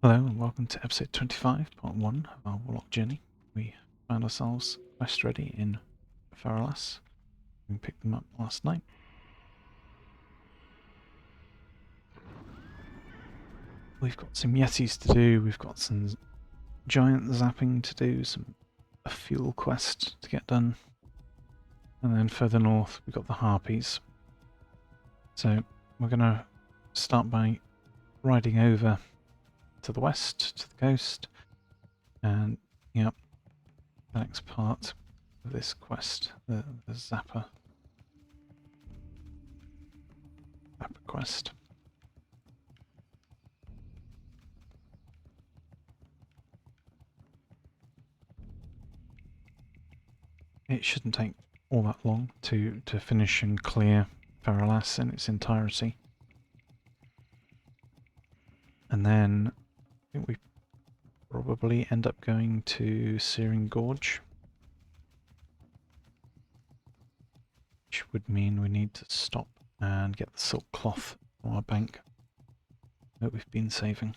Hello and welcome to episode 25, part 1 of our Warlock journey. We found ourselves quest ready in Feralas. We picked them up last night. We've got some yetis to do, we've got some giant zapping to do, a fuel quest to get done. And then further north we've got the harpies. So we're going to start by riding over to the west, to the coast, and the next part of this quest, the Zappa quest. It shouldn't take all that long to finish and clear Feralas in its entirety. And then I think we probably end up going to Searing Gorge, which would mean we need to stop and get the silk cloth from our bank that we've been saving.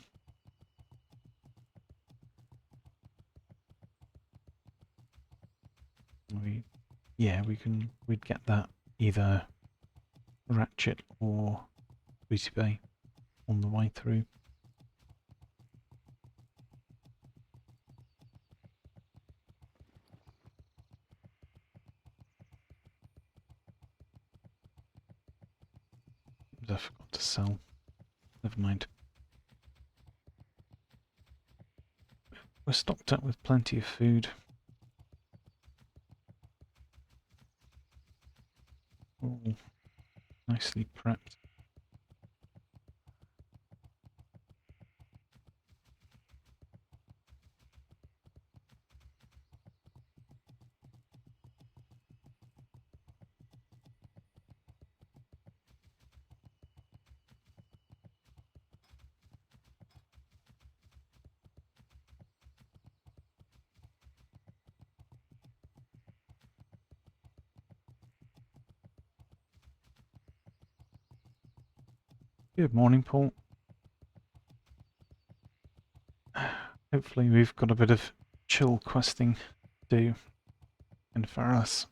We'd get that either Ratchet or Booty Bay on the way through. I forgot to sell. Never mind. We're stocked up with plenty of food. All nicely prepped. Good morning, Paul. Hopefully we've got a bit of chill questing to do in Feralas.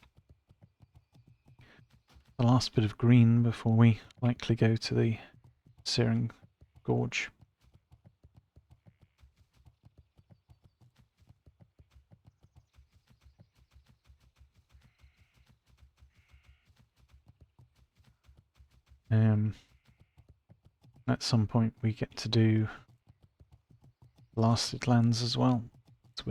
The last bit of green before we likely go to the Searing Gorge. At some point we get to do Blasted Lands as well. So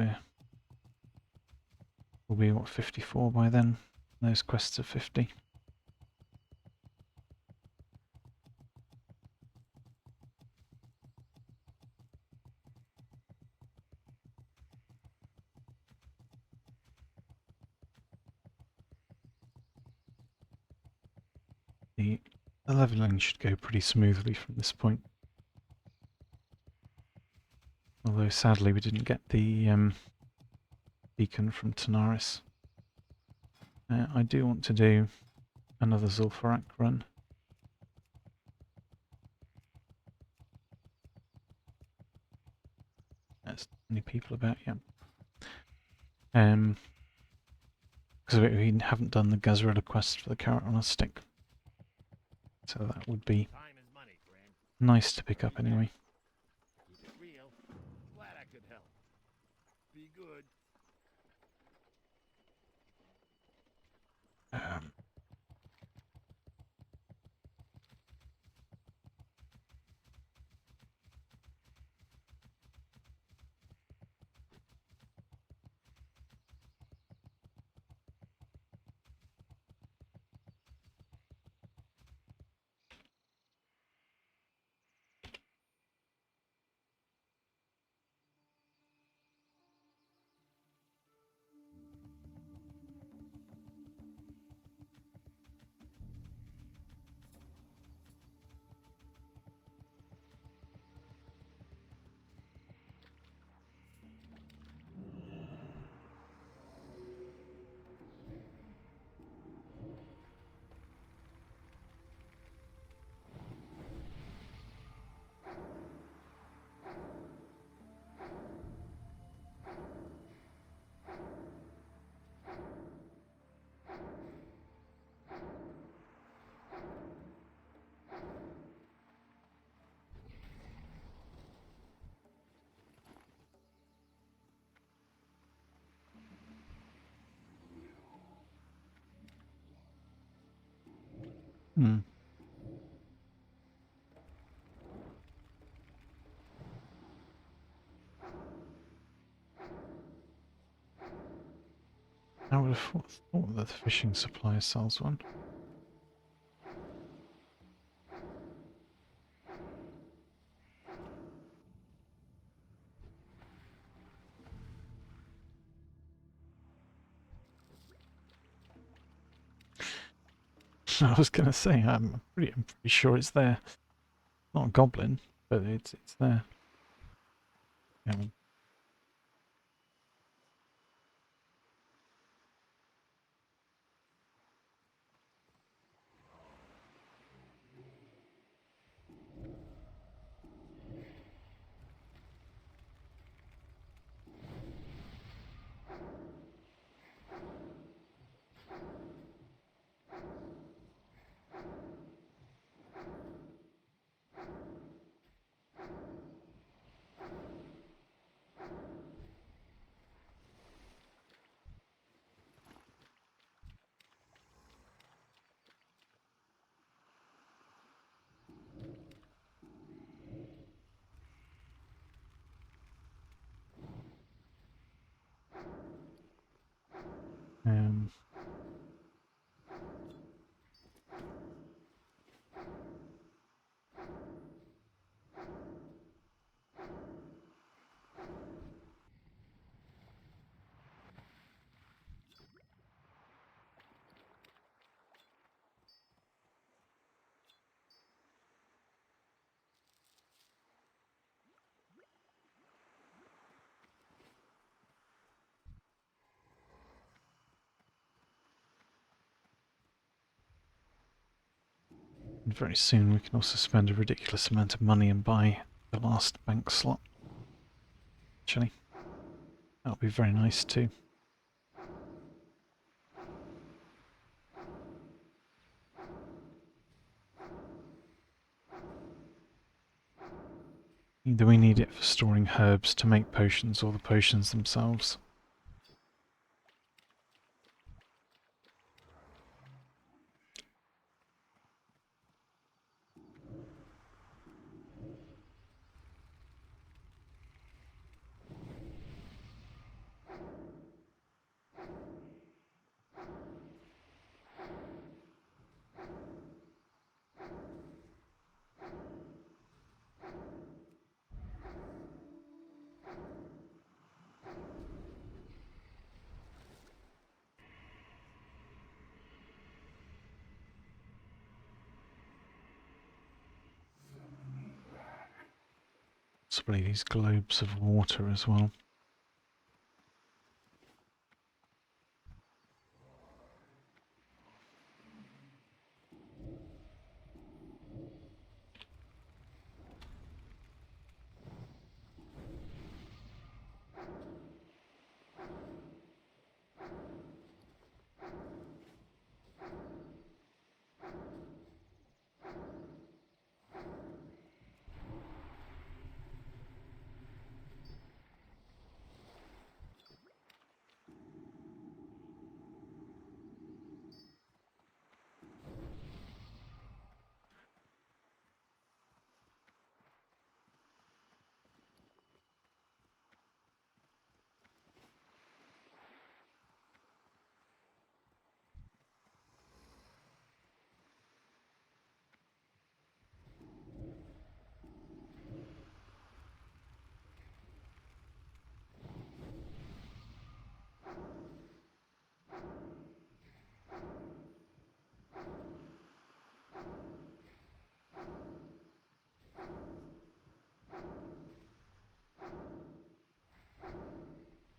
we'll be, what, 54 by then? Those quests are 50. The leveling should go pretty smoothly from this point. Although sadly we didn't get the beacon from Tanaris. I do want to do another Zul'Farrak run. There's many people about, yeah. Because we haven't done the Gazrilla quest for the carrot on a stick. So that would be nice to pick up anyway. Keep it real. Glad I could help. Be good. Hmm. I would have thought that the fishing supply sells one. I was going to say, I'm pretty sure it's there. Not a goblin, but it's there. Yeah. Um, and very soon we can also spend a ridiculous amount of money and buy the last bank slot. Actually, that'll be very nice too. Either we need it for storing herbs to make potions or the potions themselves. Possibly these globes of water as well.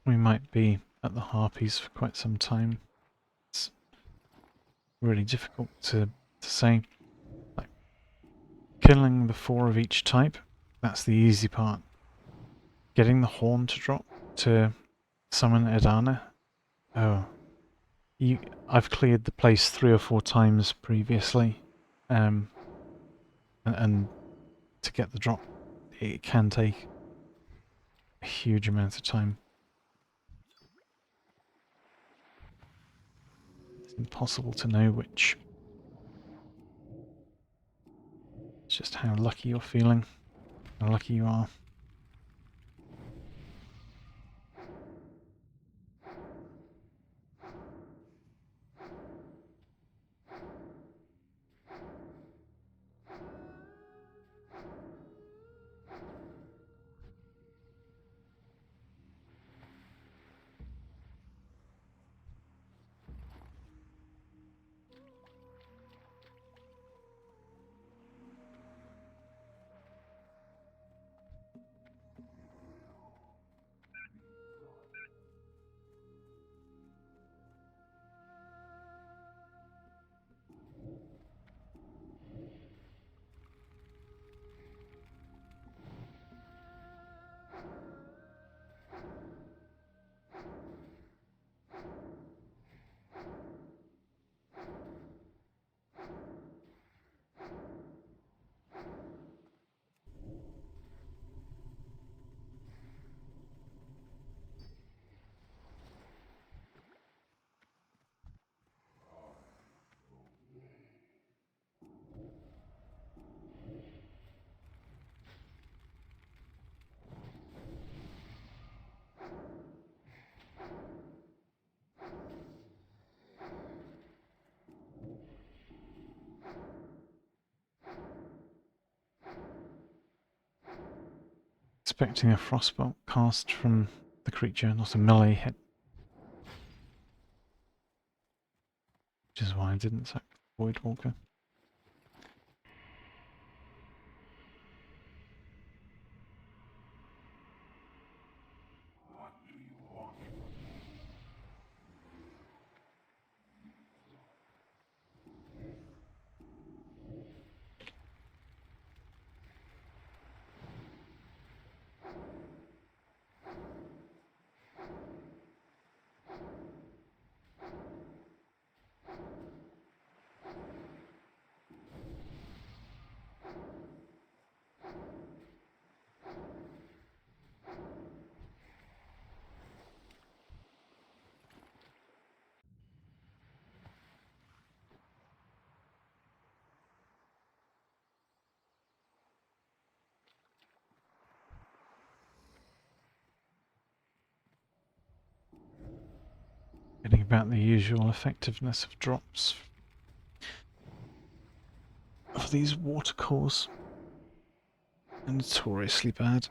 We might be at the Harpies for quite some time. It's really difficult to say. Like, killing the 4 of each type, that's the easy part. Getting the horn to drop to summon Edana, oh, I've cleared the place 3 or 4 times previously, and to get the drop, it can take a huge amount of time. It's impossible to know which just how lucky you're feeling, how lucky you are. Expecting a frostbolt cast from the creature, not a melee hit. Which is why I didn't sack the Voidwalker. Getting about the usual effectiveness of drops of these water cores. They're notoriously bad.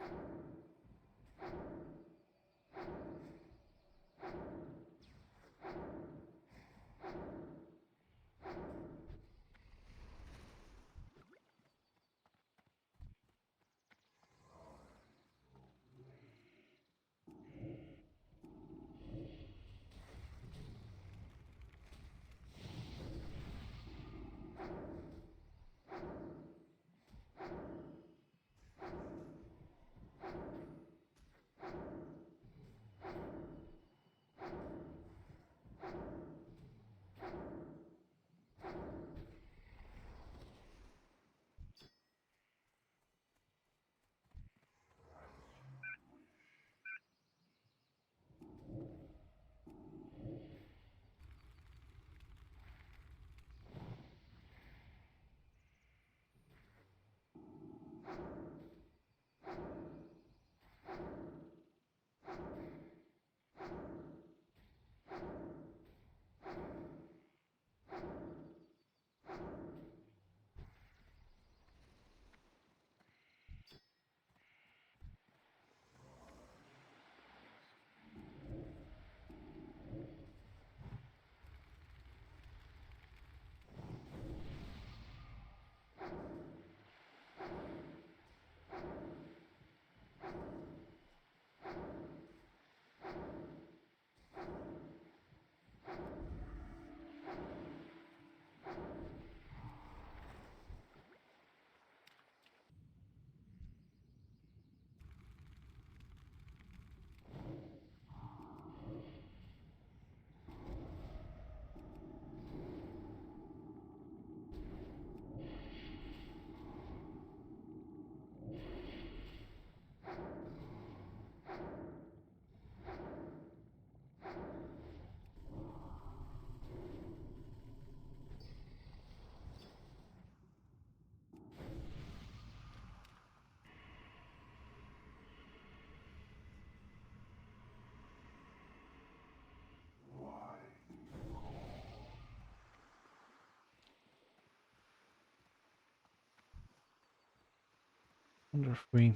wonder if we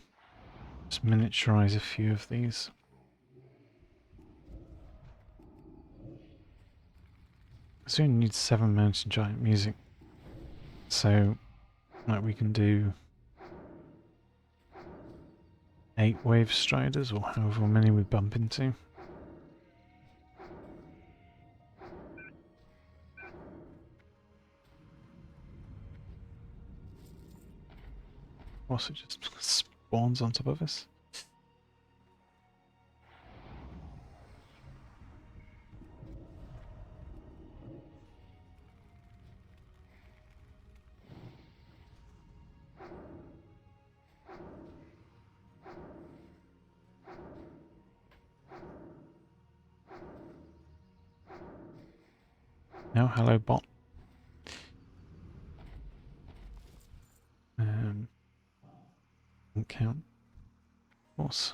just miniaturize a few of these. So we only need 7 mountain giant music. So like we can do 8 wave striders or however many we bump into. Also just spawns on top of us. Now, hello bot. Don't count. Of course.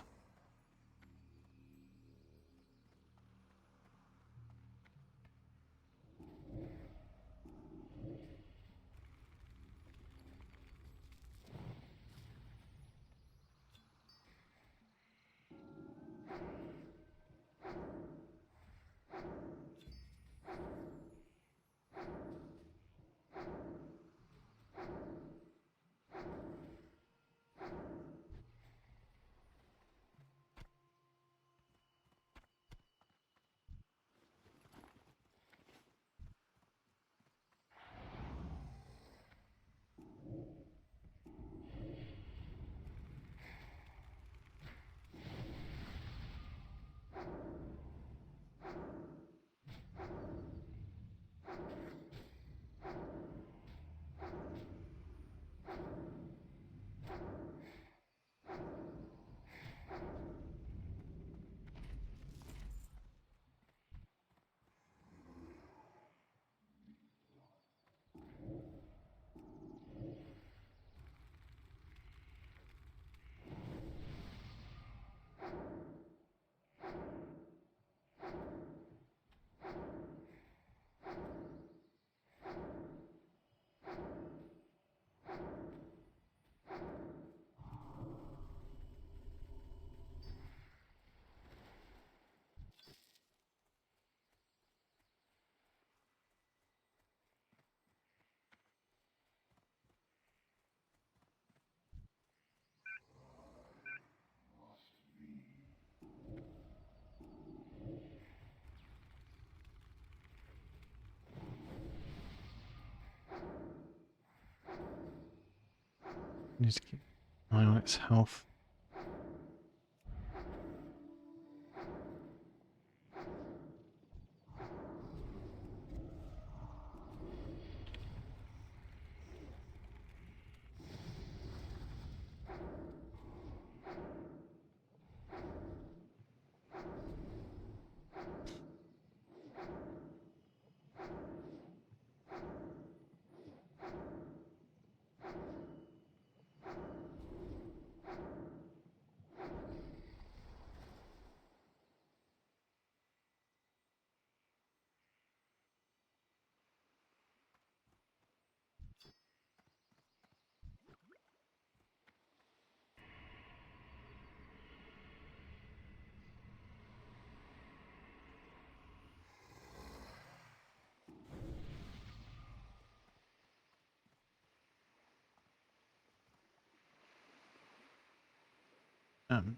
Need to keep an eye on its health. Um,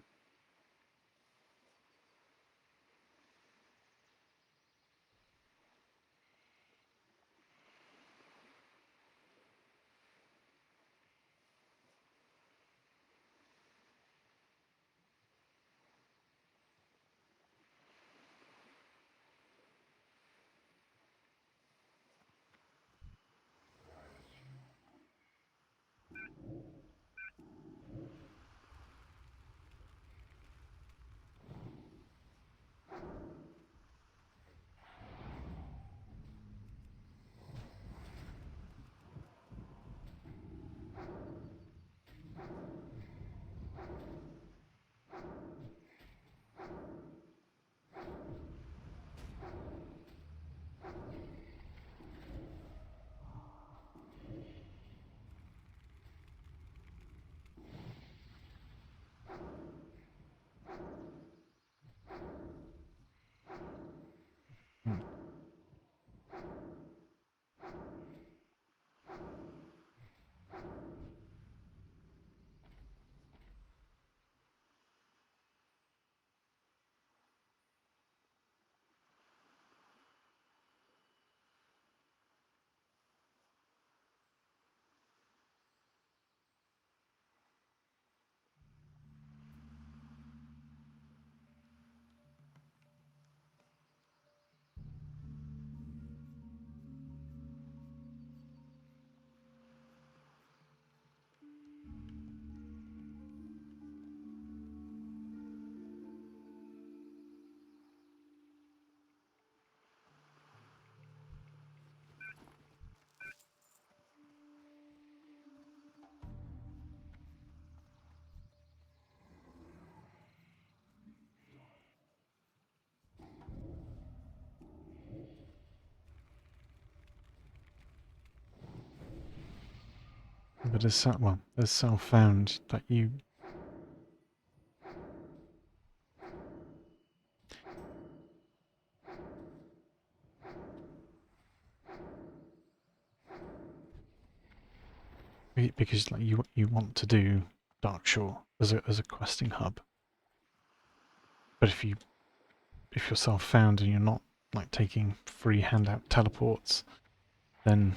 but as self-found that you. Because like you want to do Darkshore as a questing hub, but if you're self-found and you're not like taking free handout teleports, then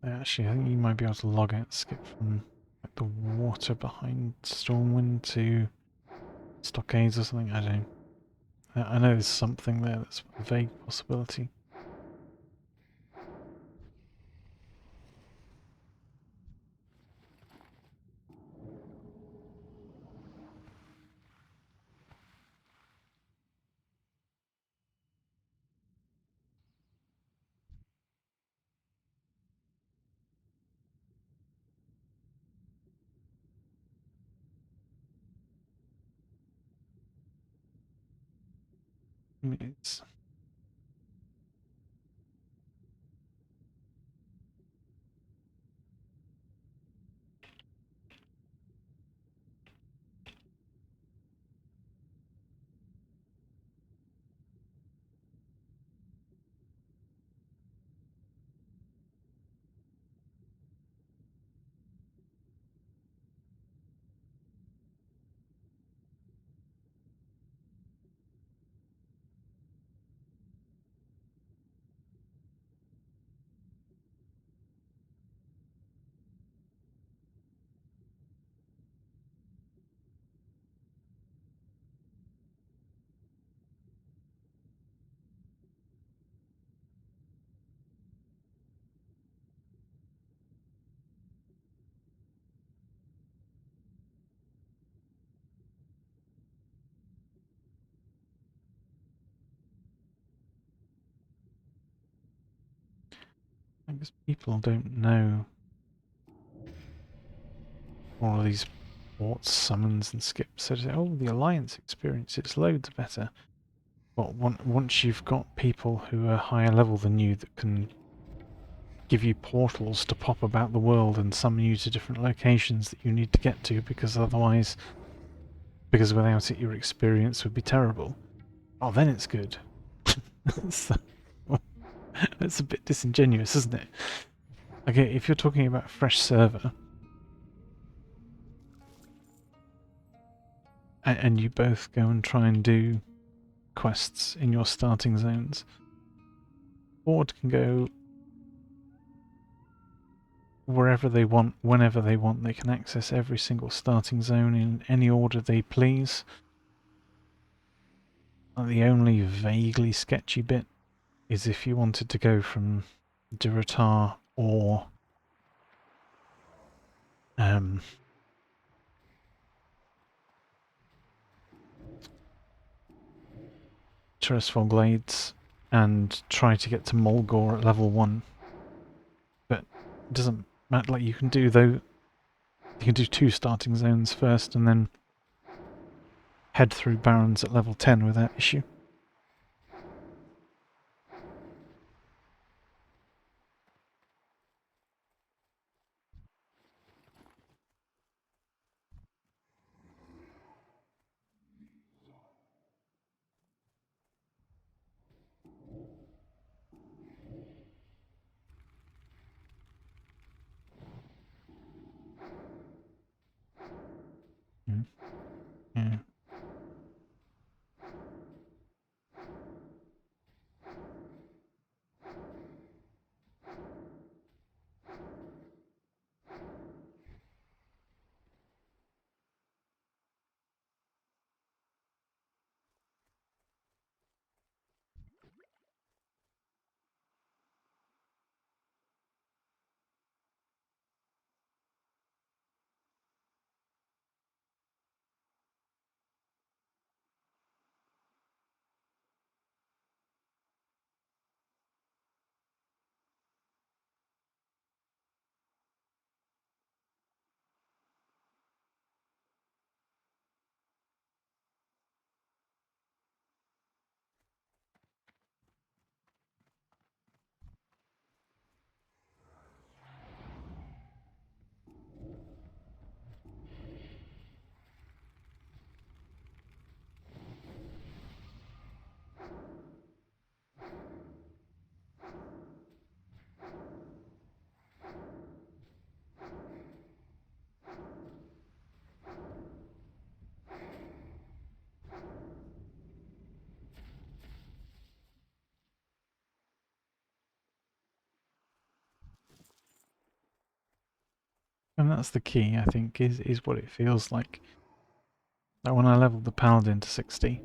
actually I think you might be able to log out skip from like the water behind Stormwind to Stockades or something. I don't know. I know there's something there that's a vague possibility. I mean, I guess people don't know all of these ports, summons and skips. So they say, oh, the Alliance experience, it's loads better. But once you've got people who are higher level than you that can give you portals to pop about the world and summon you to different locations that you need to get to because without it your experience would be terrible. Oh, then it's good. So, it's a bit disingenuous, isn't it? Okay, if you're talking about a fresh server, and you both go and try and do quests in your starting zones, Board can go wherever they want, whenever they want. They can access every single starting zone in any order they please. The only vaguely sketchy bit is if you wanted to go from Durotar or Terrasfall Glades and try to get to Mulgore at level 1. But it doesn't matter, like you can do though. You can do 2 starting zones first and then head through Barrens at level 10 without issue. Mm. Yeah. And that's the key, I think, is what it feels like. Like when I leveled the Paladin to 60,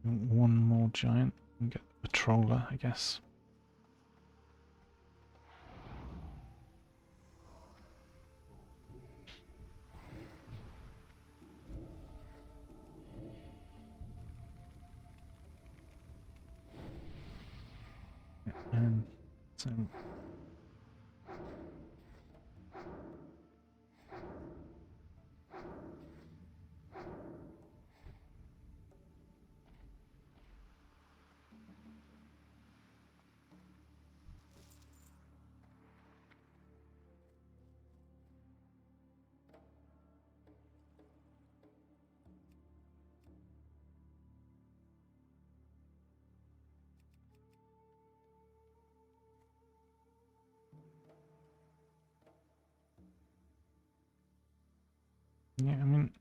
One more giant and get the patroller, I guess. And so yeah, I mean,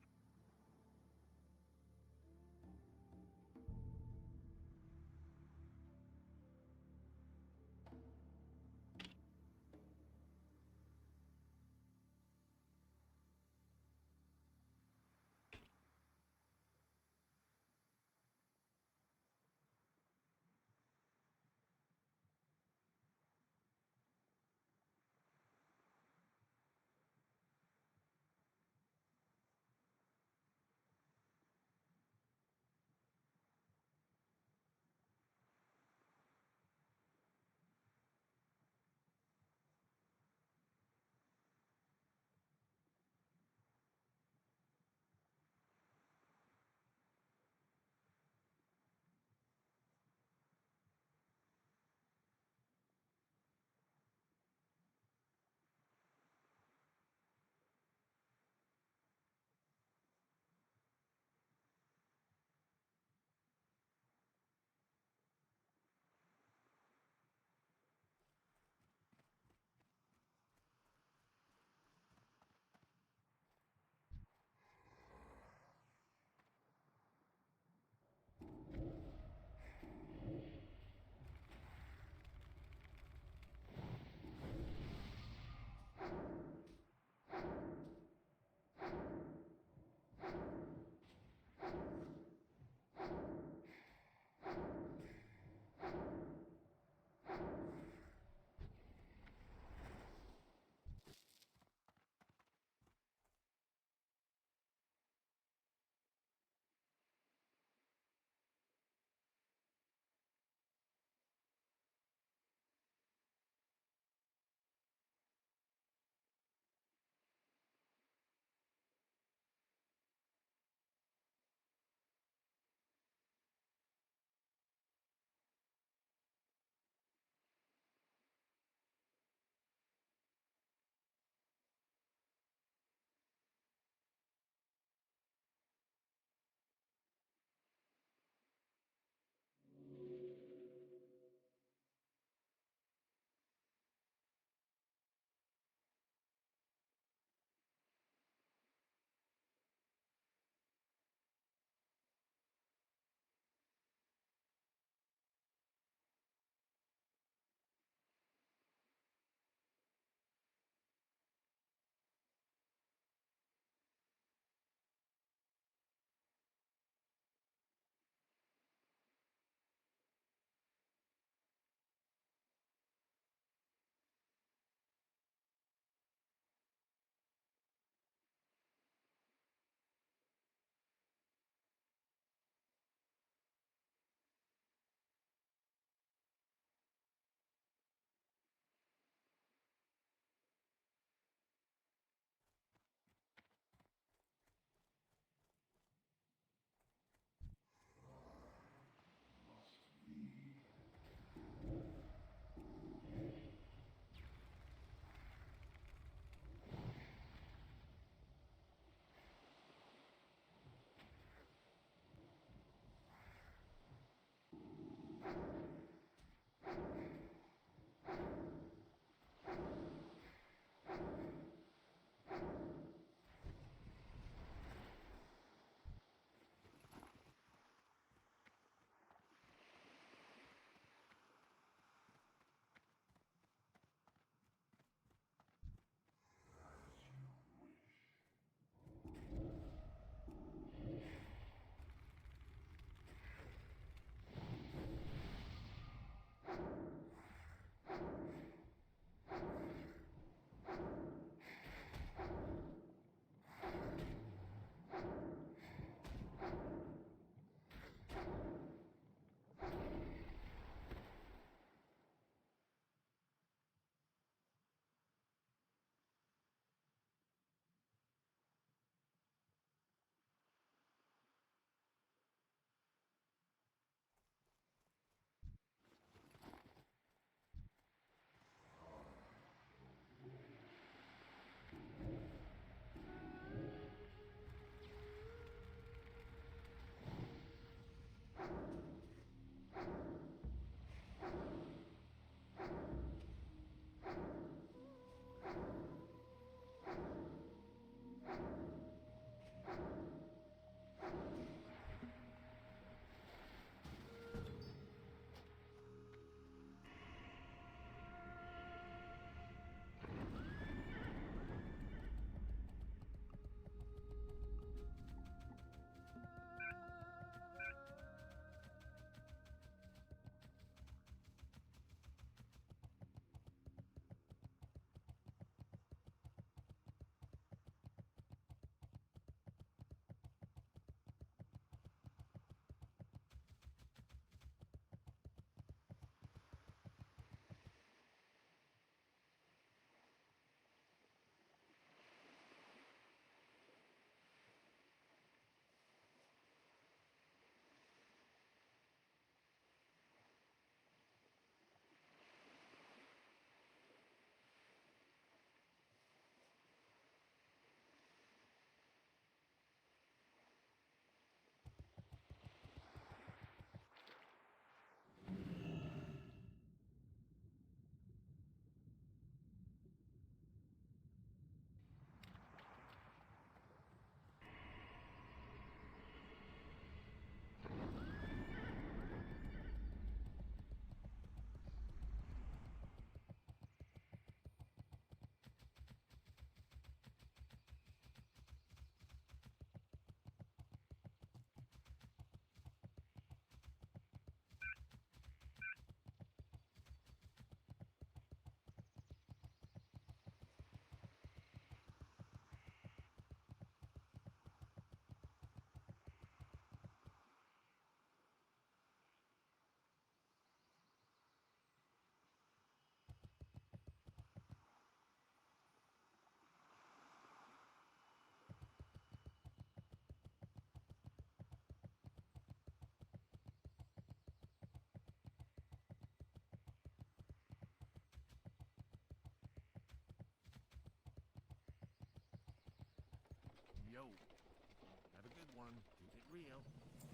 one. Keep it real.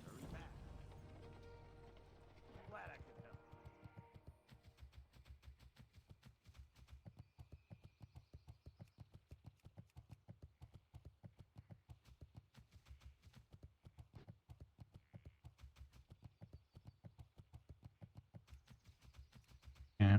Hurry back. Glad I could help. Yeah.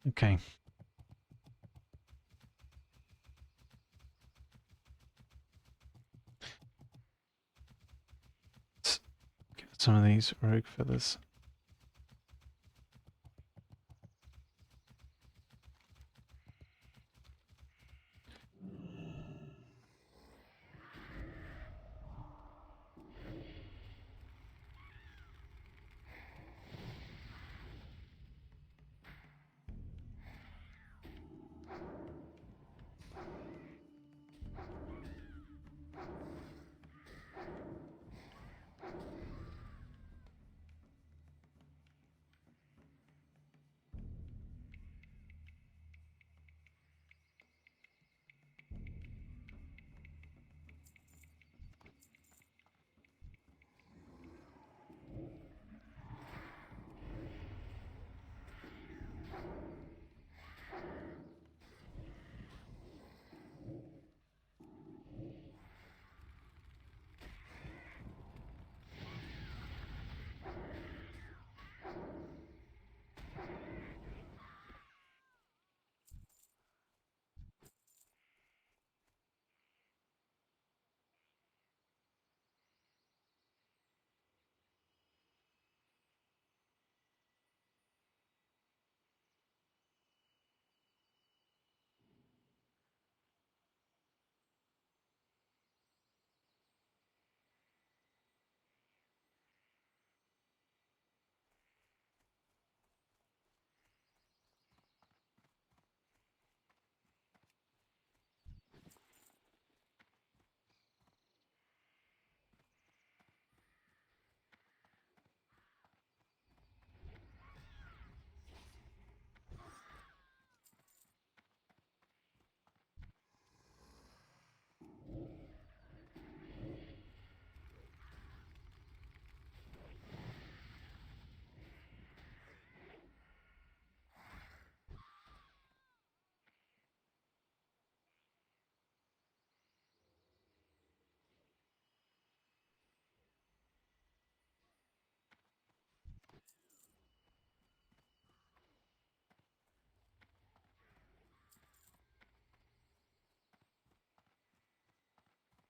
Okay. some of these rogue feathers.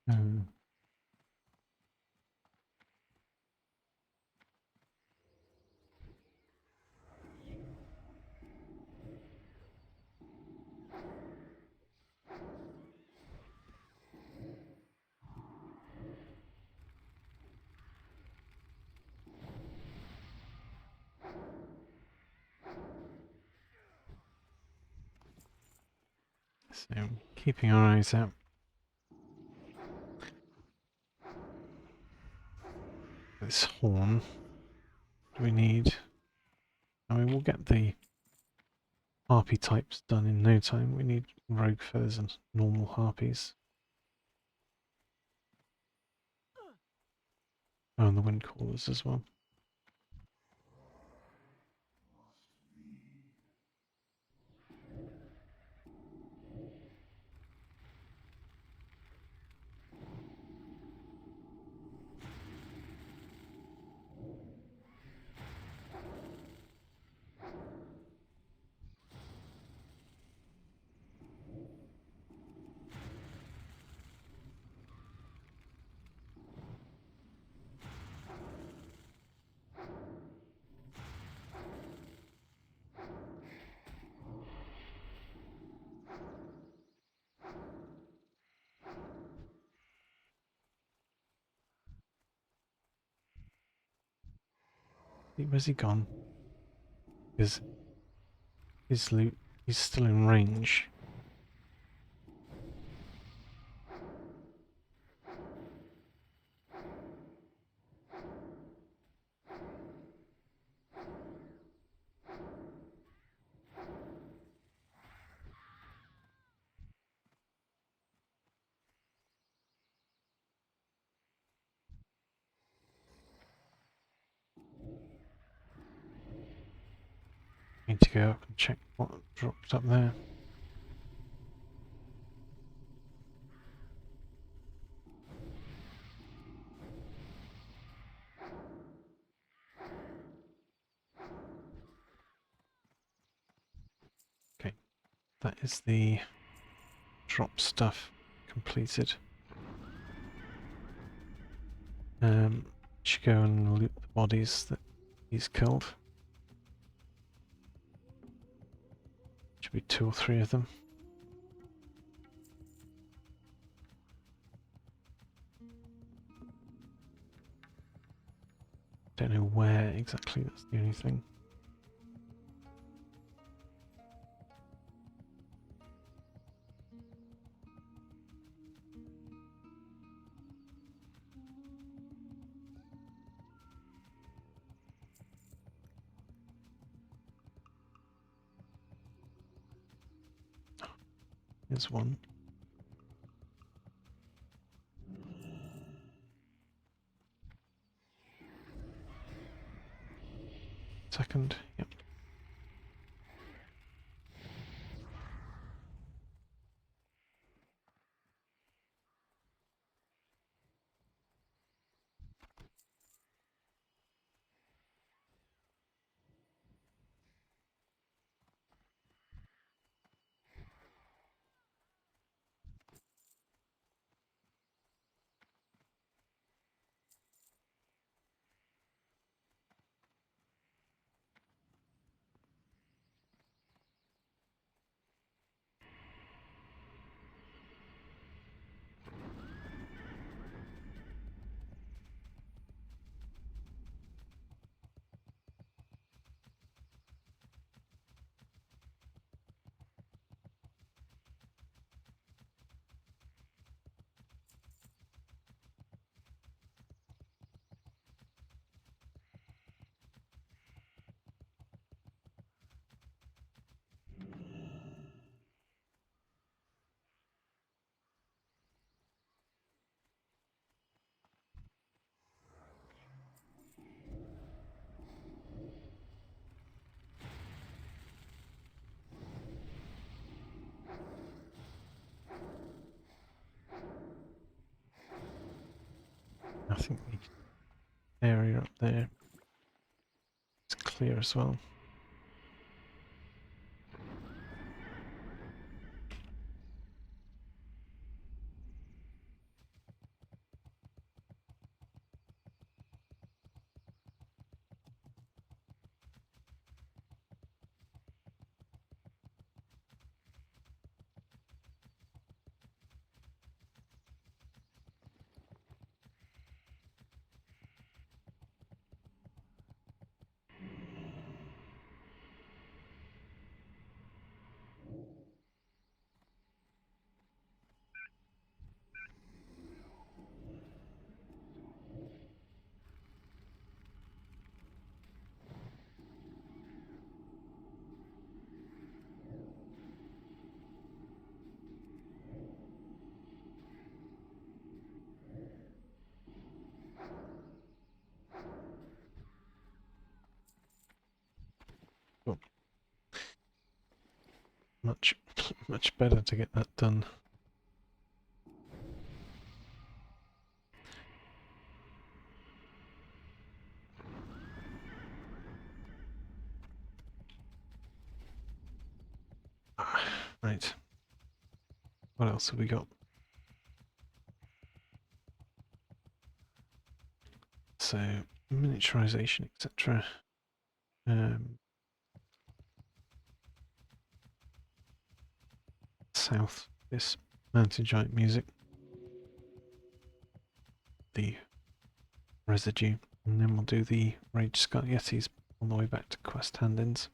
Um, so keeping our eyes out. This horn. Do we need? I mean, we'll get the harpy types done in no time. We need rogue feathers and normal harpies. Oh, and the wind callers as well. Where's he gone? Because his loot, he's still in range. Need to go up and check what dropped up there. Okay, that is the drop stuff completed. Should go and loot the bodies that he's killed. Should be 2 or 3 of them. Don't know where exactly, that's the only thing. Here's one. Second, yep. I think the area up there is clear as well. Cool. Much, much better to get that done. Right. What else have we got? So, miniaturization, etc. South, this mountain giant music. The residue. And then we'll do the Rage Scar Yetis on the way back to quest hand-ins.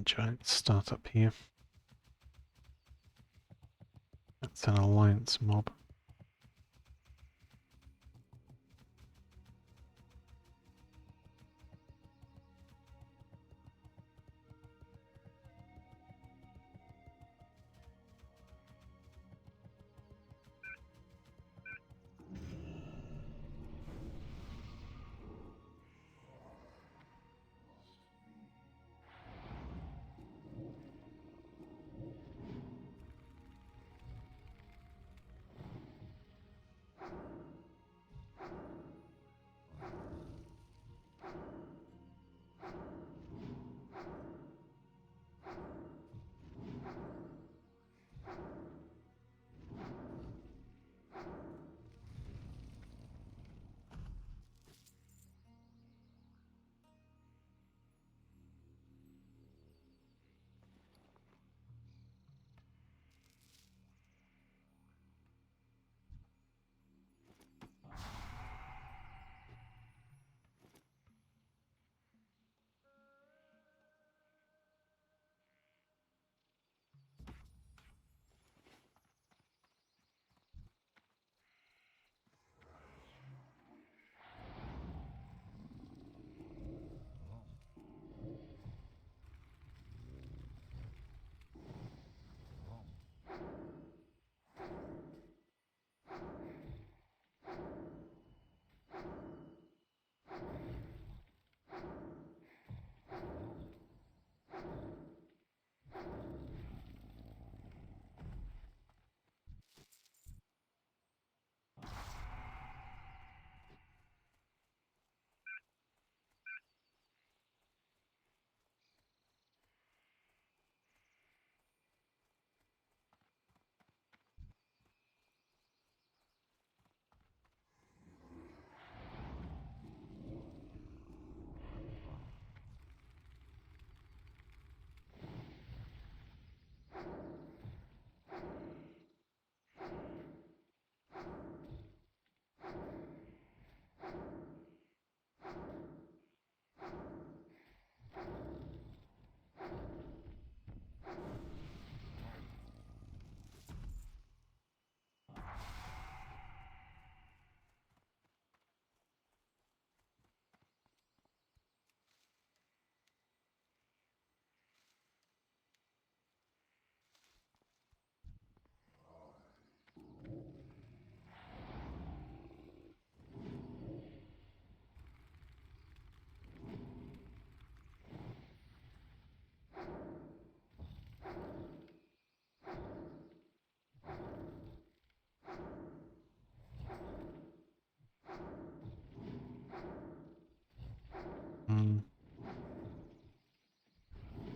Giant start up here. That's an alliance mob.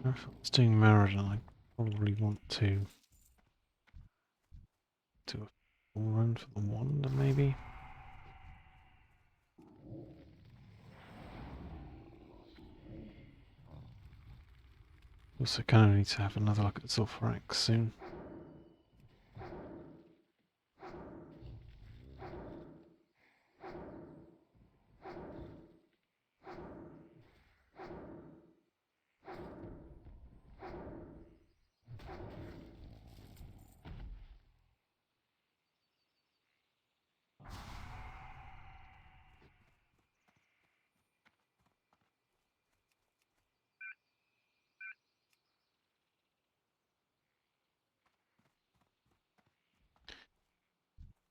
If I was doing Meriden, I'd probably want to do a full run for the Wander, maybe. Also, kind of need to have another look at Zul'Farrak soon.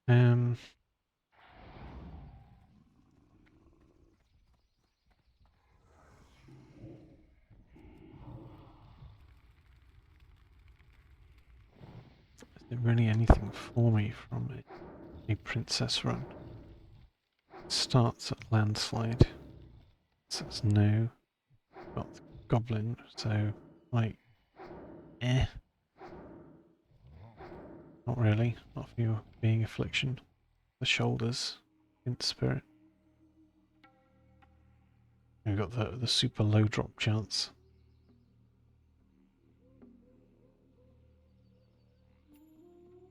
Um, is there really anything for me from a princess run? It starts at landslide. So that's no. Got the goblin, so like not really. Not for you being affliction. The shoulders, in spirit. We've got the super low drop chance.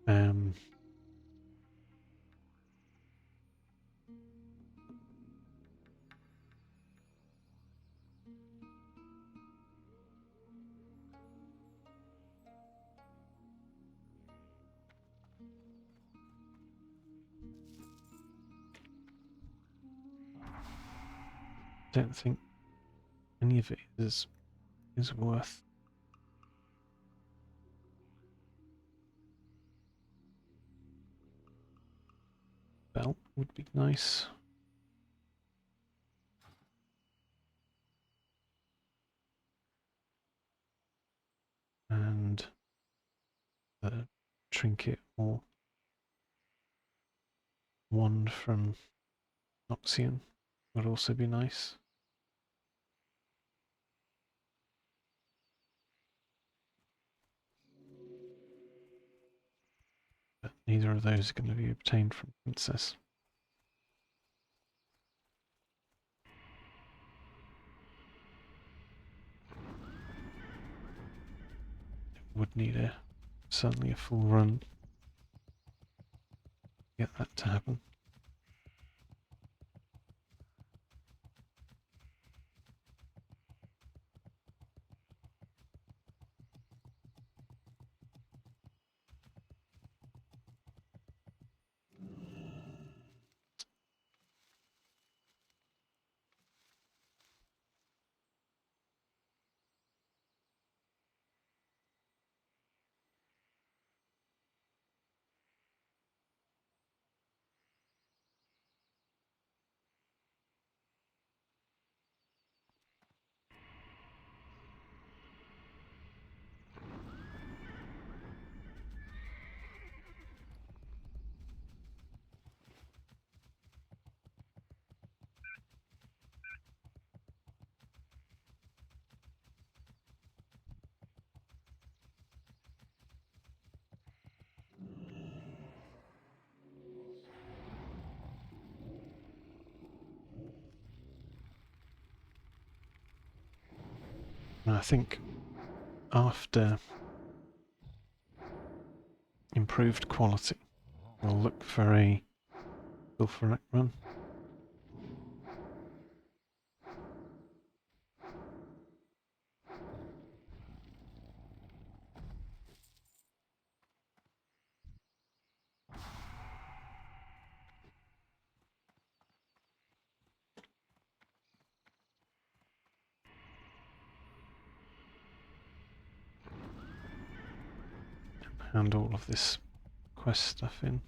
Um, don't think any of it is worth. Belt would be nice. And the trinket or wand from Noxian would also be nice. But neither of those are going to be obtained from Princess. Would need certainly a full run to get that to happen. And I think after improved quality, we'll look for a Zul'Farrak run. And all of this quest stuff in.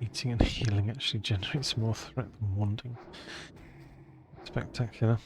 Eating and healing actually generates more threat than wanting. Spectacular.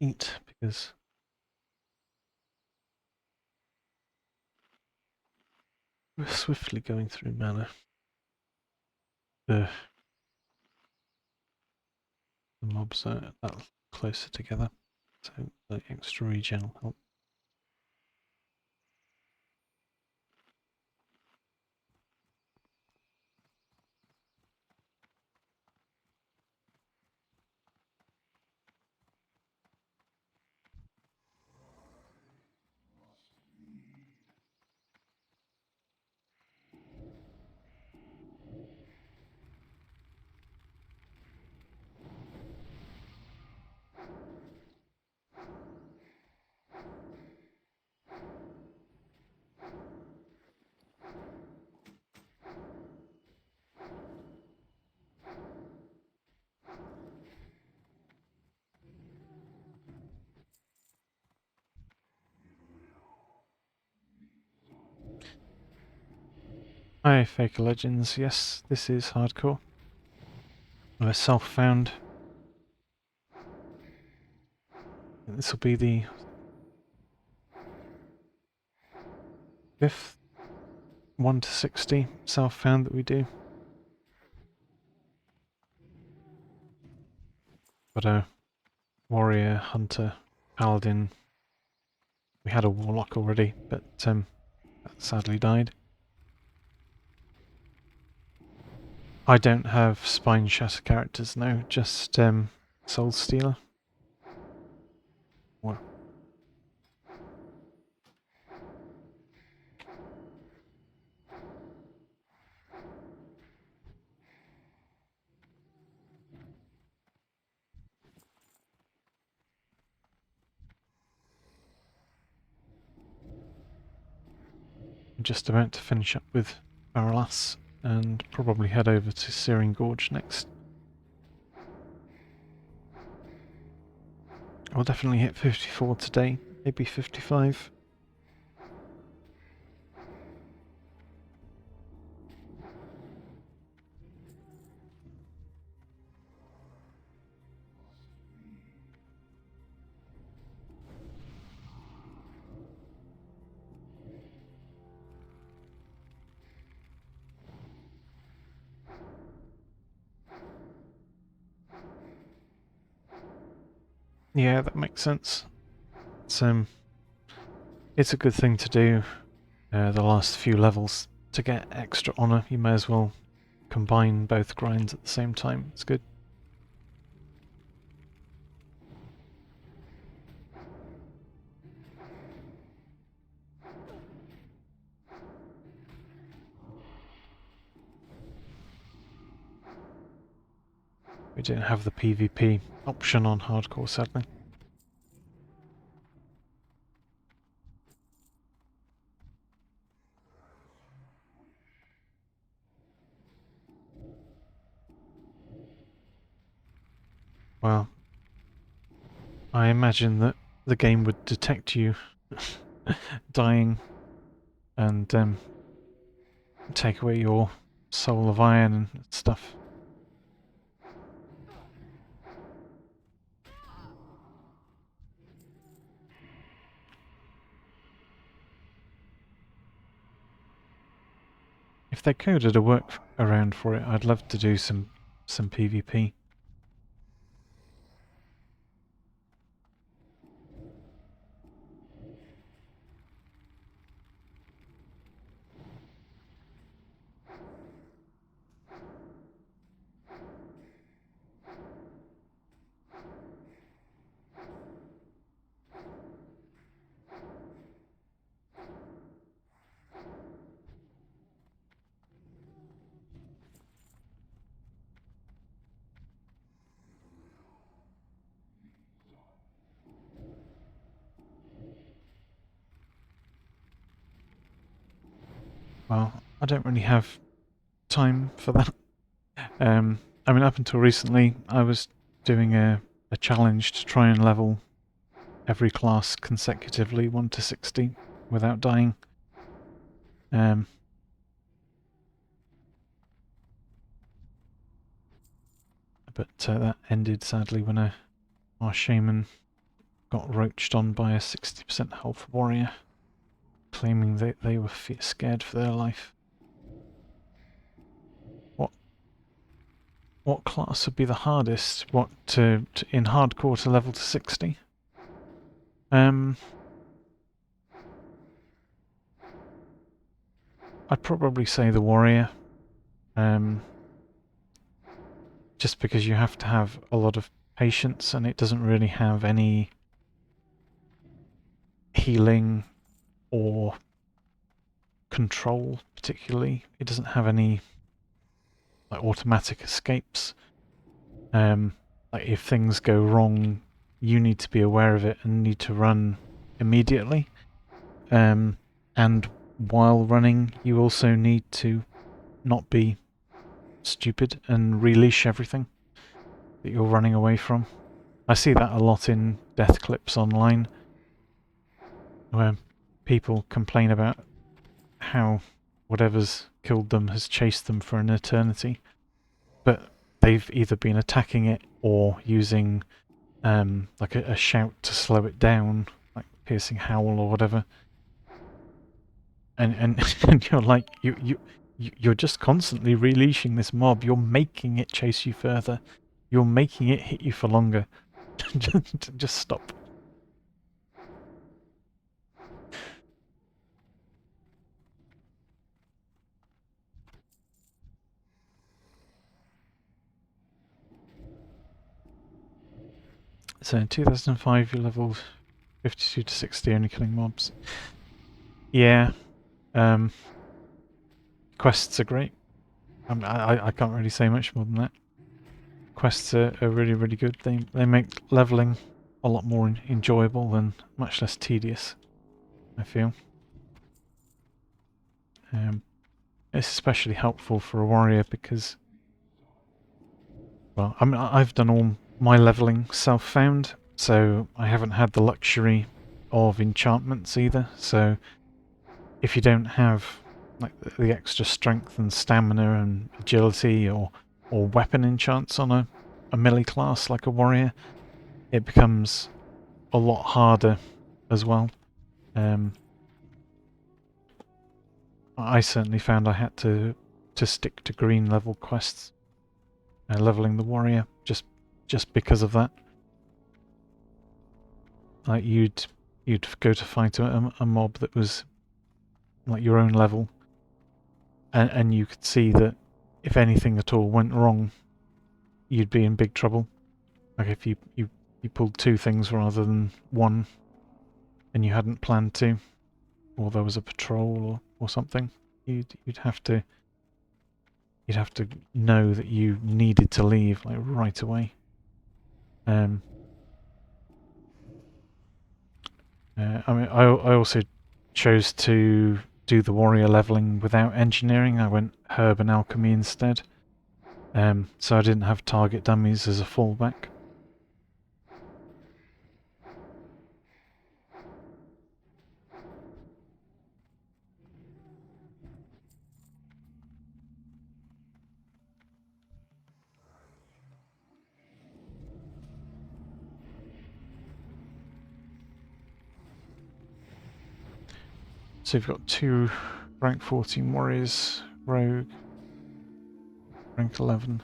Eat, because we're swiftly going through mana. The mobs are that closer together, so the extra regen will help. Hi, Faker Legends. Yes, this is hardcore. We're self-found. This will be the 5th 1 to 60 self-found that we do. Got a warrior, hunter, paladin. We had a warlock already, but that sadly died. I don't have spine shatter characters, no, just soul stealer. Well, I'm just about to finish up with Feralas and probably head over to Searing Gorge next. I'll definitely hit 54 today, maybe 55. Yeah, that makes sense. It's a good thing to do the last few levels to get extra honor. You may as well combine both grinds at the same time. It's good. We didn't have the PvP option on hardcore, sadly. Well, I imagine that the game would detect you dying and take away your soul of iron and stuff. If they coded a workaround for it, I'd love to do some PvP. Well, I don't really have time for that. I mean, up until recently, I was doing a challenge to try and level every class consecutively 1 to 60 without dying. But that ended sadly when our shaman got roached on by a 60% health warrior, claiming that they were scared for their life. What class would be the hardest? What in hardcore to level to 60? I'd probably say the warrior. Just because you have to have a lot of patience and it doesn't really have any healing or control particularly. It doesn't have any like automatic escapes. Like if things go wrong, you need to be aware of it and need to run immediately. And while running, you also need to not be stupid and releash everything that you're running away from. I see that a lot in death clips online, where people complain about how whatever's killed them has chased them for an eternity, but they've either been attacking it or using like a shout to slow it down, like piercing howl or whatever. And and you're like you're just constantly releashing this mob. You're making it chase you further. You're making it hit you for longer. Just stop. So in 2005 you leveled 52 to 60, only killing mobs. Yeah. Quests are great. I can't really say much more than that. Quests are really, really good. They make leveling a lot more enjoyable and much less tedious, I feel. It's especially helpful for a warrior because, well, I mean, I've done all my leveling self-found, so I haven't had the luxury of enchantments either. So if you don't have like the extra strength and stamina and agility or weapon enchants on a melee class like a warrior, it becomes a lot harder as well. I certainly found I had to stick to green level quests, leveling the warrior just because of that. Like you'd go to fight a mob that was like your own level, and you could see that if anything at all went wrong, you'd be in big trouble. Like if you pulled two things rather than one, and you hadn't planned to, or there was a patrol or something, you'd have to know that you needed to leave like right away. I mean, I also chose to do the warrior leveling without engineering. I went herb and alchemy instead. So I didn't have target dummies as a fallback. So you've got 2 rank 14 warriors, rogue, rank 11.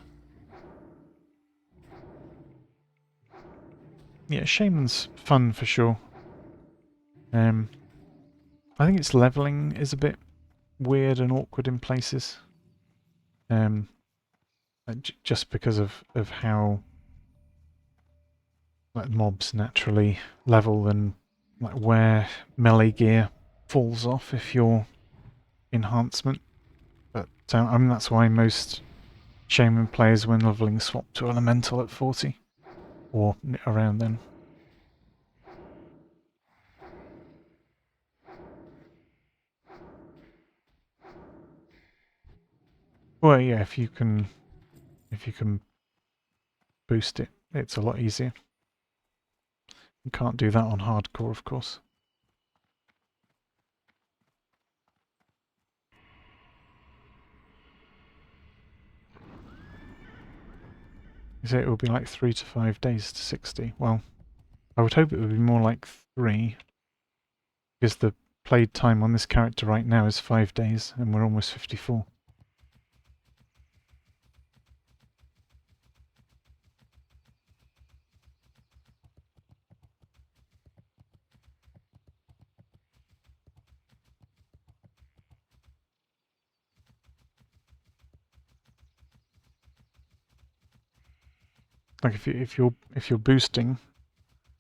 Yeah, shaman's fun for sure. I think its leveling is a bit weird and awkward in places. Just because of how like mobs naturally level and like where melee gear falls off if you're enhancement. But I mean that's why most shaman players when leveling swap to elemental at 40 or around then. Well, yeah, if you can boost it, it's a lot easier. You can't do that on hardcore, of course. You say it will be like 3 to 5 days to 60. Well, I would hope it would be more like 3, because the played time on this character right now is 5 days, and we're almost 54. Like if you're boosting,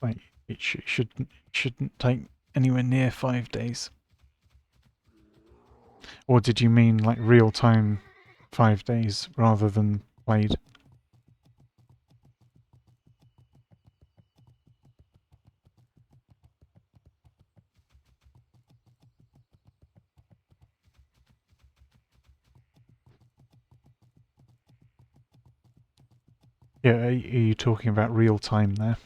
like it shouldn't take anywhere near 5 days. Or did you mean like real time 5 days rather than played? Yeah, are you talking about real time there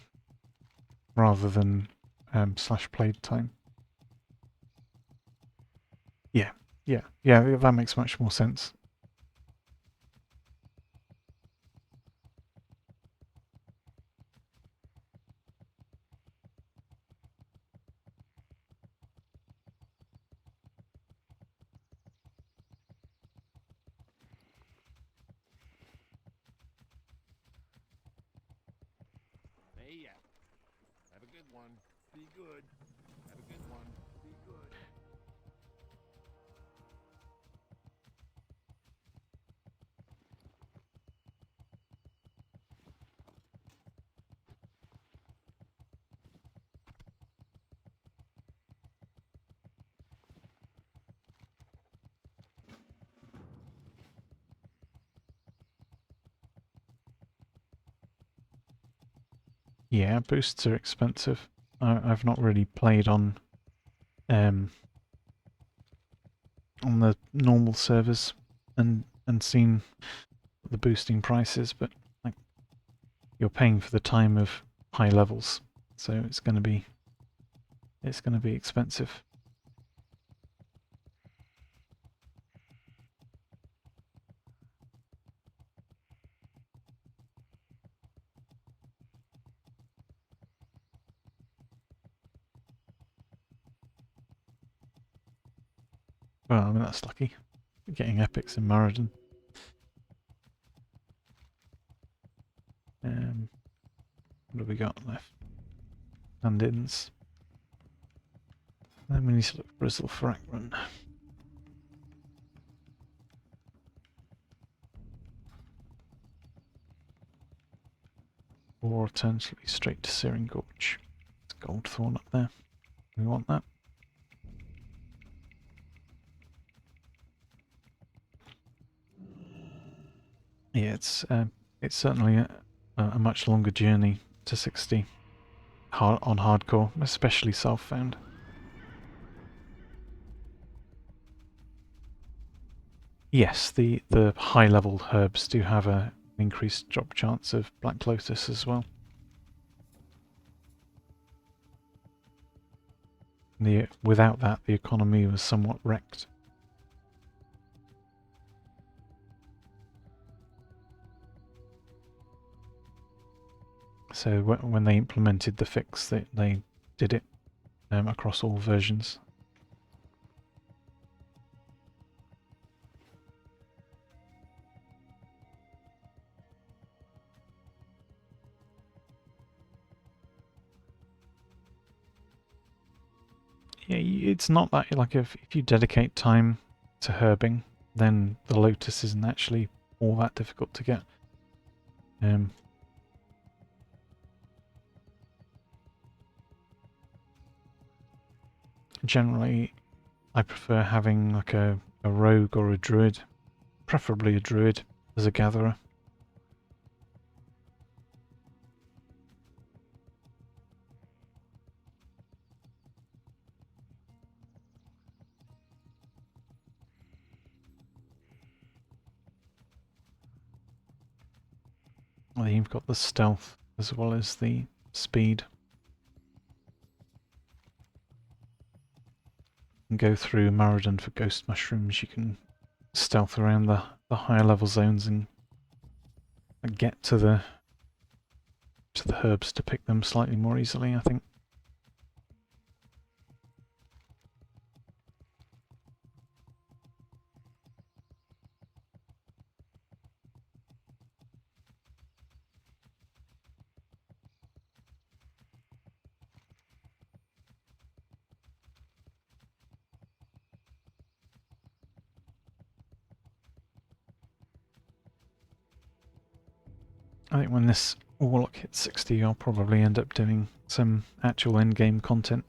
rather than slash played time? Yeah, yeah, that makes much more sense. Hey, yeah. Have a good one. Be good. Have a good one. Be good. Yeah, boosts are expensive. I've not really played on the normal servers and seen the boosting prices, but like you're paying for the time of high levels, so it's going to be expensive. Well, I mean that's lucky. Getting epics in Muradin. What have we got left? stand-ins. Then we need to look for a Zul'Farrak run. Or alternatively straight to Searing Gorge. There's Goldthorn up there. We want that. Yeah, it's certainly a much longer journey to 60 on hardcore, especially self-found. Yes, the high-level herbs do have an increased drop chance of Black Lotus as well. Without that, the economy was somewhat wrecked. So when they implemented the fix, they did it across all versions. Yeah, it's not that, like, if you dedicate time to herbing, then the Lotus isn't actually all that difficult to get. Generally, I prefer having like a rogue or a druid, preferably a druid, as a gatherer. Well, you've got the stealth as well as the speed. You can go through Maradon for ghost mushrooms. You can stealth around the higher level zones and get to the herbs to pick them slightly more easily, I think. I think when this Warlock hits 60, I'll probably end up doing some actual endgame content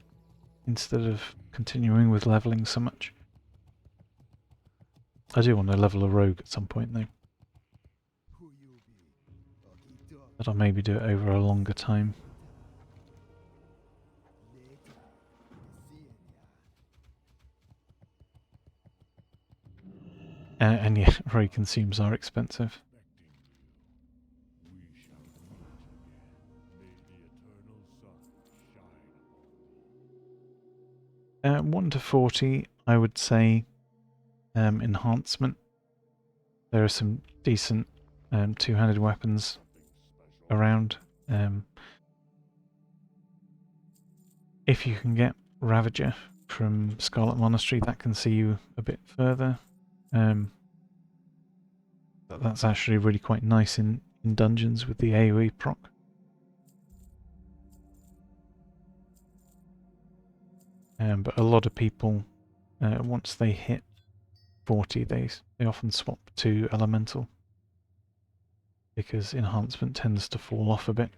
instead of continuing with leveling so much. I do want to level a rogue at some point though. But I'll maybe do it over a longer time. And yeah, rogue consumes are expensive. 1 to 40, I would say enhancement. There are some decent two-handed weapons around. If you can get Ravager from Scarlet Monastery, that can see you a bit further. That's actually really quite nice in dungeons with the AoE proc. But a lot of people, once they hit 40, they often swap to Elemental because enhancement tends to fall off a bit.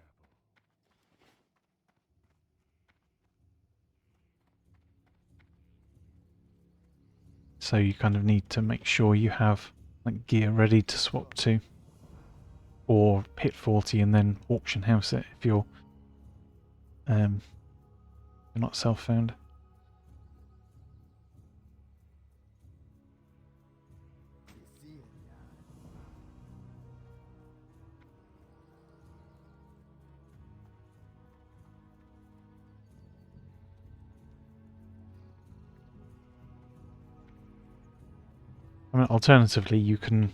So you kind of need to make sure you have like gear ready to swap to, or hit 40 and then auction house it if you're not self-found. I mean, alternatively, you can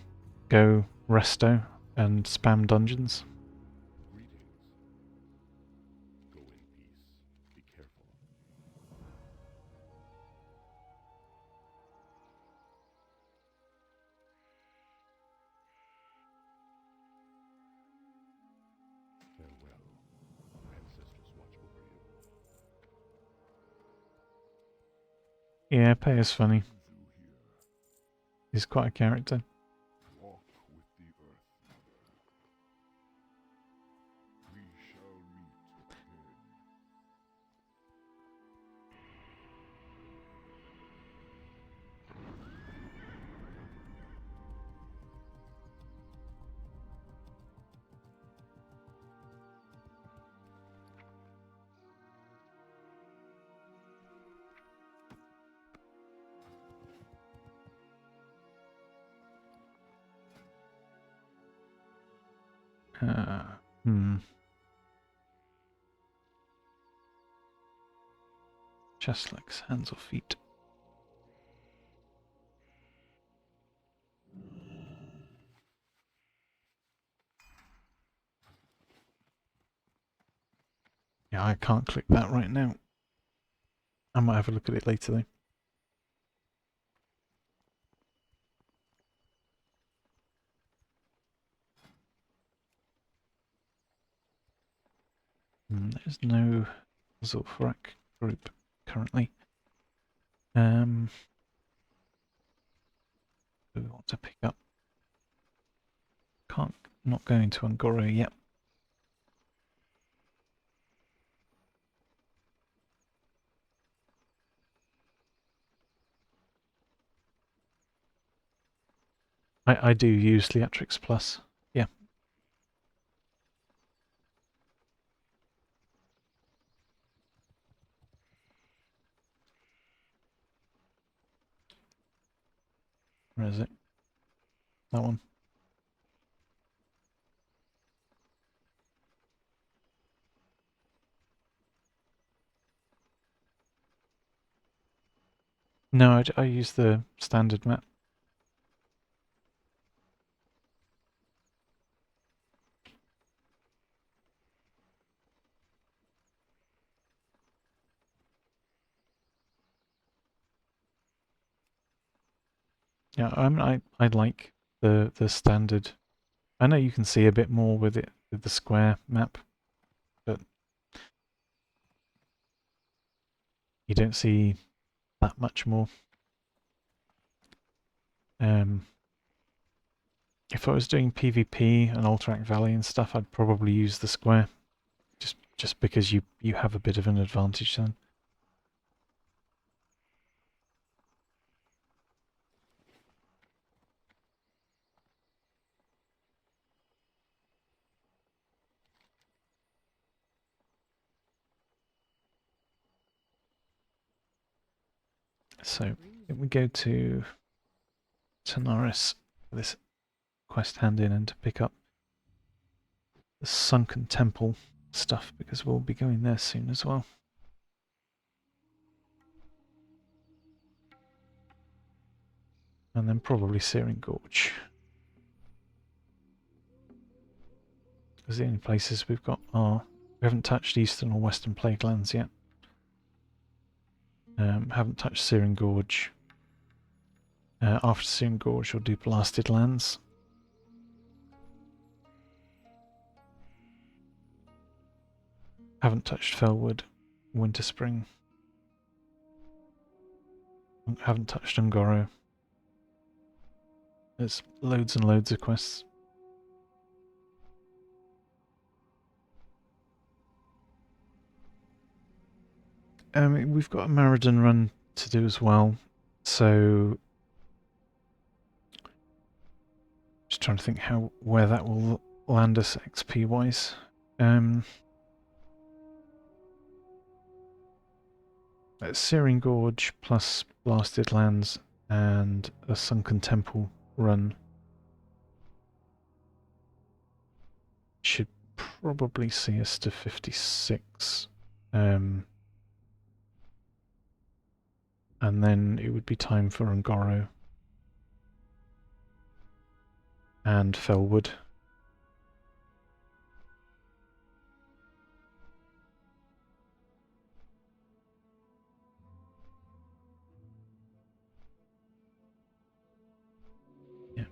go resto and spam dungeons. Greetings. Go in peace. Be careful. Farewell. Ancestors watch over you. Yeah, Pei is funny. Through here, He's quite a character. walk with the Earth Mother. We shall meet again. Hmm. Chest legs, hands or feet. Yeah, I can't click that right now. I might have a look at it later though. There's no Zul'Farrak group currently. Do we want to pick up? Not going to Angora yet. I do use Theatrics Plus. Yeah. Where is it? That one. No, I use the standard map. Yeah, I like the standard. I know you can see a bit more with it with the square map, but you don't see that much more. If I was doing PvP and Alterac Valley and stuff, I'd probably use the square, just because you have a bit of an advantage then. So if we go to Tanaris for this quest hand in and to pick up the Sunken Temple stuff, because we'll be going there soon as well. And then probably Searing Gorge. Because the only places we've got are... We haven't touched Eastern or Western Plaguelands yet. Haven't touched Searing Gorge. After Searing Gorge, we'll do Blasted Lands. Haven't touched Felwood, Winter Spring. Haven't touched Ungoro. There's loads and loads of quests. We've got a Marathon run to do as well, so just trying to think where that will land us XP wise. Searing Gorge plus Blasted Lands and a Sunken Temple run should probably see us to 56. And then it would be time for Ungoro and Felwood. Yeah.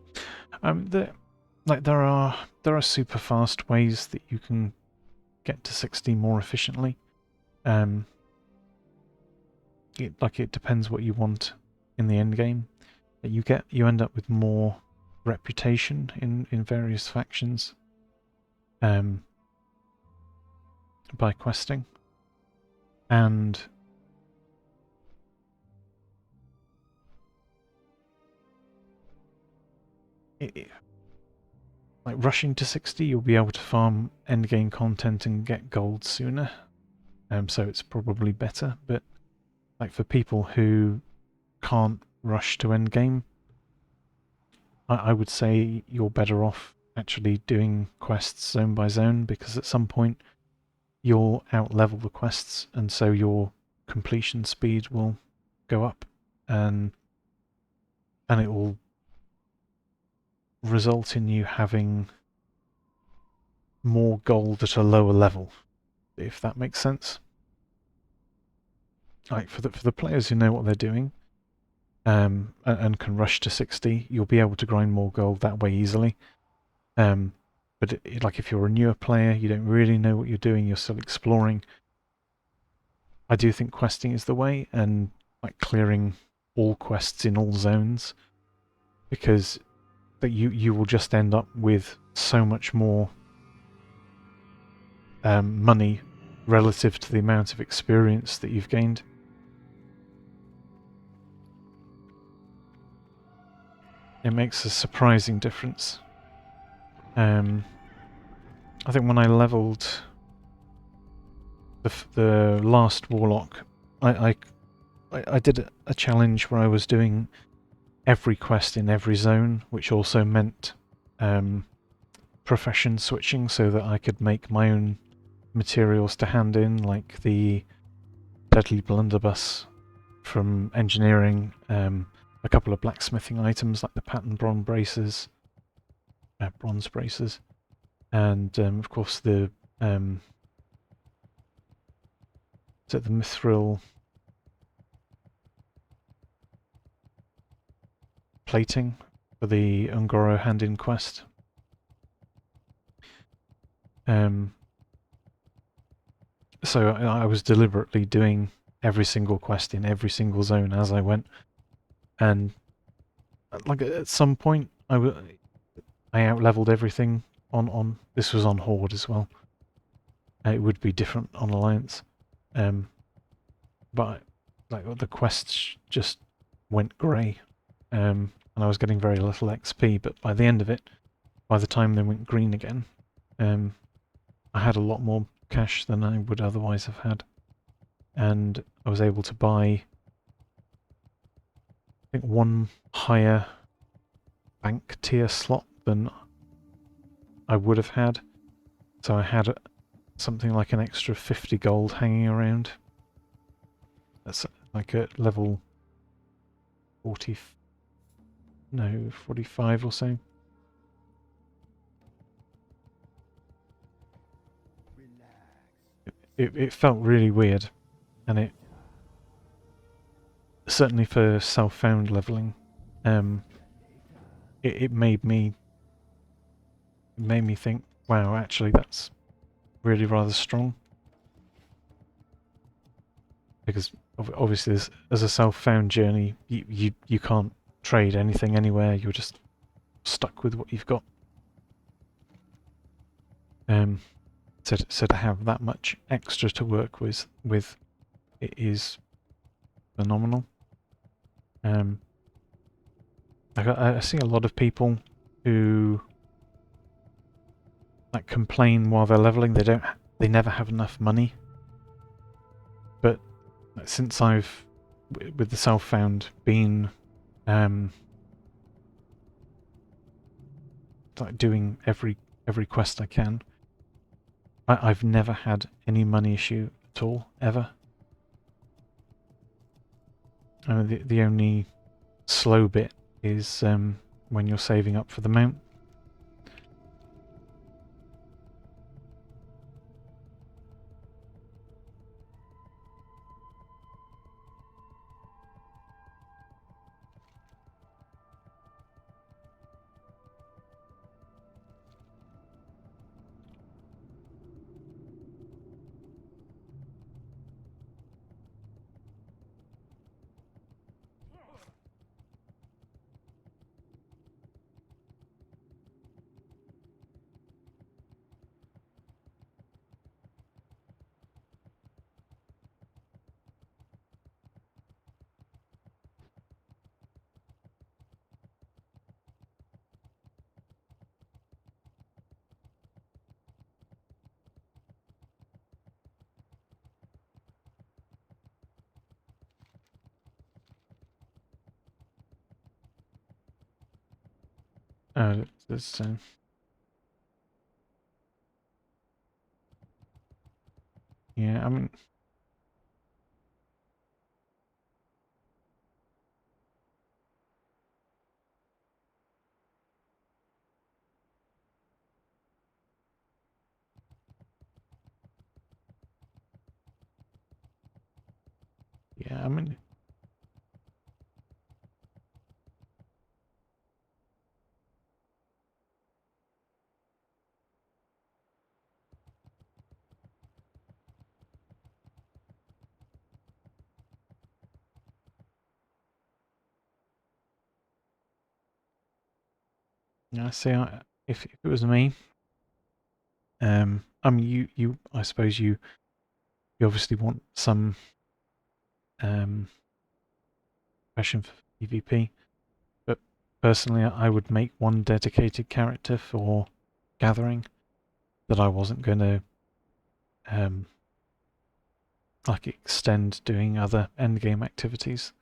There are super fast ways that you can get to 60 more efficiently. it depends what you want in the end game. You end up with more reputation in various factions by questing, and like rushing to 60, you'll be able to farm endgame content and get gold sooner. So it's probably better. But like for people who can't rush to endgame, I would say you're better off actually doing quests zone by zone, because at some point you'll out-level the quests, and so your completion speed will go up, and it will result in you having more gold at a lower level, if that makes sense. Like for the players who know what they're doing, and can rush to 60, you'll be able to grind more gold that way easily. But like if you're a newer player, you don't really know what you're doing, you're still exploring, I do think questing is the way, and like clearing all quests in all zones, because that you will just end up with so much more money relative to the amount of experience that you've gained. It makes a surprising difference. I think when I leveled the last Warlock, I did a challenge where I was doing every quest in every zone, which also meant profession switching, so that I could make my own materials to hand in, like the Deadly Blunderbuss from engineering, a couple of blacksmithing items like the pattern bronze braces, and of course the mithril plating for the Ungoro hand-in quest. So I was deliberately doing every single quest in every single zone as I went, and like at some point I out-leveled everything on this was on Horde as well. It would be different on Alliance, but like the quests just went grey, and I was getting very little XP. But by the end of it, by the time they went green again, I had a lot more cash than I would otherwise have had, and I was able to buy, I think, one higher bank tier slot than I would have had. So I had something like an extra 50 gold hanging around. That's like at level 45 or so. It felt really weird, and it certainly for self-found leveling, it made me think, wow, actually that's really rather strong. Because obviously, as a self-found journey, you can't trade anything anywhere. You're just stuck with what you've got. So to have that much extra to work with it is phenomenal. I see a lot of people who like complain while they're leveling. They never have enough money. But since I've, with the self-found, been like doing every quest I can, I've never had any money issue at all, ever. The only slow bit is when you're saving up for the mount. There's yeah, I mean, yeah, I mean, I see. If it was me, I mean, I suppose you obviously want some passion for PvP, but personally, I would make one dedicated character for gathering that I wasn't going to um like extend doing other endgame activities,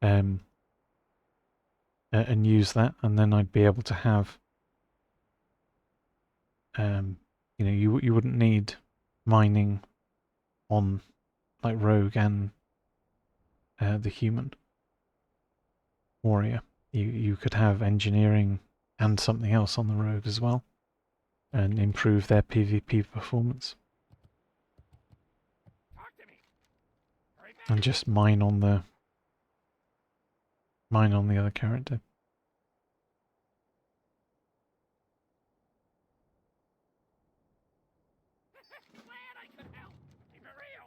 um, and use that, and then I'd be able to have, you know, you wouldn't need mining on like rogue and the human warrior. You could have engineering and something else on the rogue as well, and improve their PvP performance, Talk to me. Hurry back. and just mine on the other character. Glad I could help. Keep it real.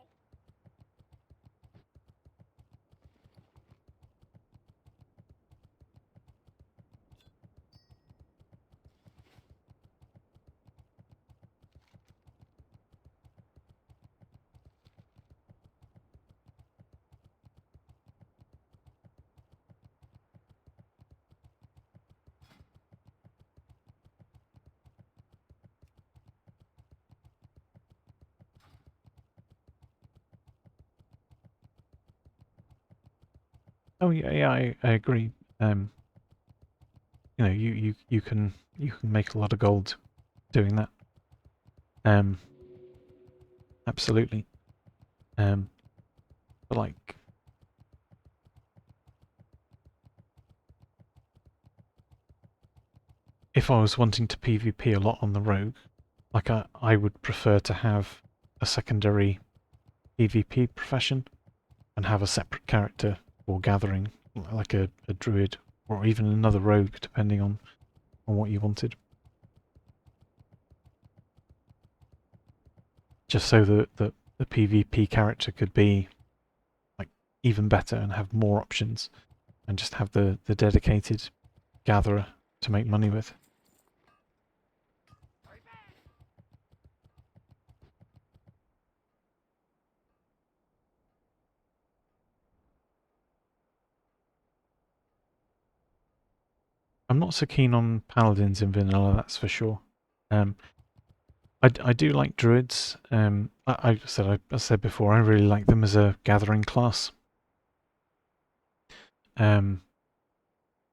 Oh yeah, yeah, I agree. You know, you can make a lot of gold doing that. Um, absolutely. Um, but like, if I was wanting to PvP a lot on the rogue, like I would prefer to have a secondary PvP profession and have a separate character for gathering, like a druid or even another rogue, depending on what you wanted. Just so that the PvP character could be like even better and have more options, and just have the dedicated gatherer to make money with. Hurry back. I'm not so keen on paladins in vanilla, that's for sure. Um, I do like druids. I said before, I really like them as a gathering class. Um,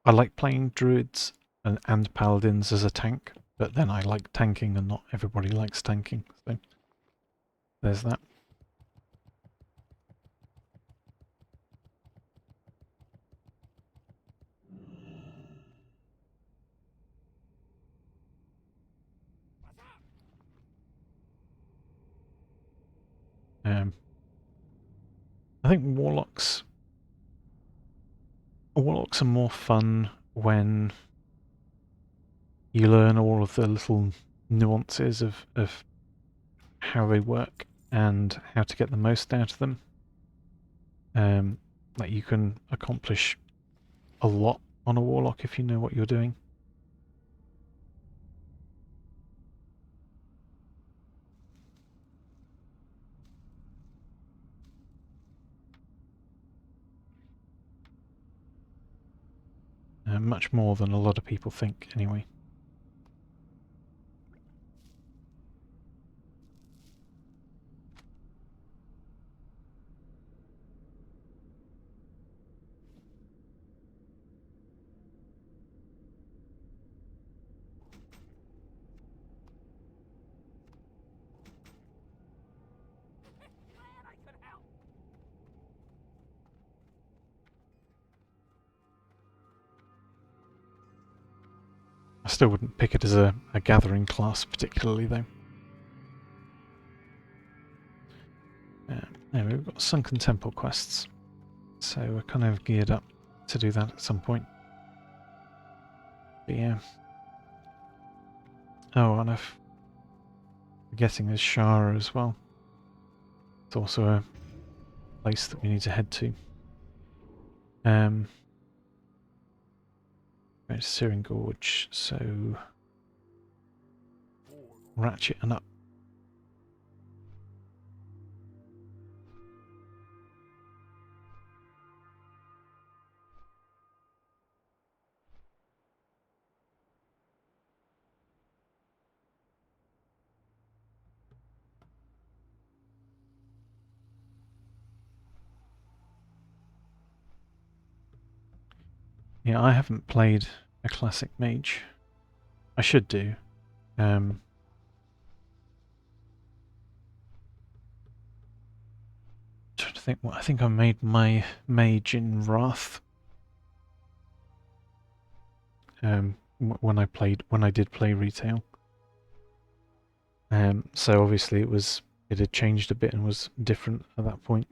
I like playing druids and paladins as a tank, but then I like tanking, and not everybody likes tanking. So there's that. What's up? Um, I think warlocks are more fun when you learn all of the little nuances of how they work and how to get the most out of them. Like you can accomplish a lot on a warlock if you know what you're doing. Much more than a lot of people think, anyway. still wouldn't pick it as a gathering class particularly, though. Anyway, we've got Sunken Temple quests, so we're kind of geared up to do that at some point. But yeah. Oh, and I'm forgetting there's Shara as well. It's also a place that we need to head to. It's Searing Gorge, so ratchet and up. Yeah, I haven't played a classic mage. I should do. Trying to think what I think I made my mage in Wrath. When I did play retail. So obviously it had changed a bit and was different at that point.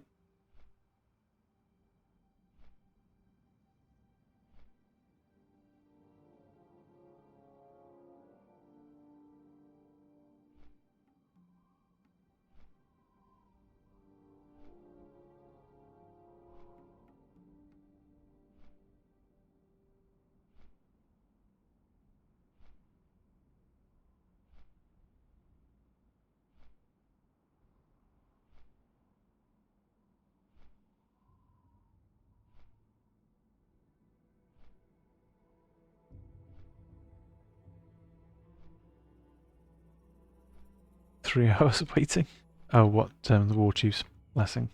Three hours waiting. Oh, what? The War Chief's blessing.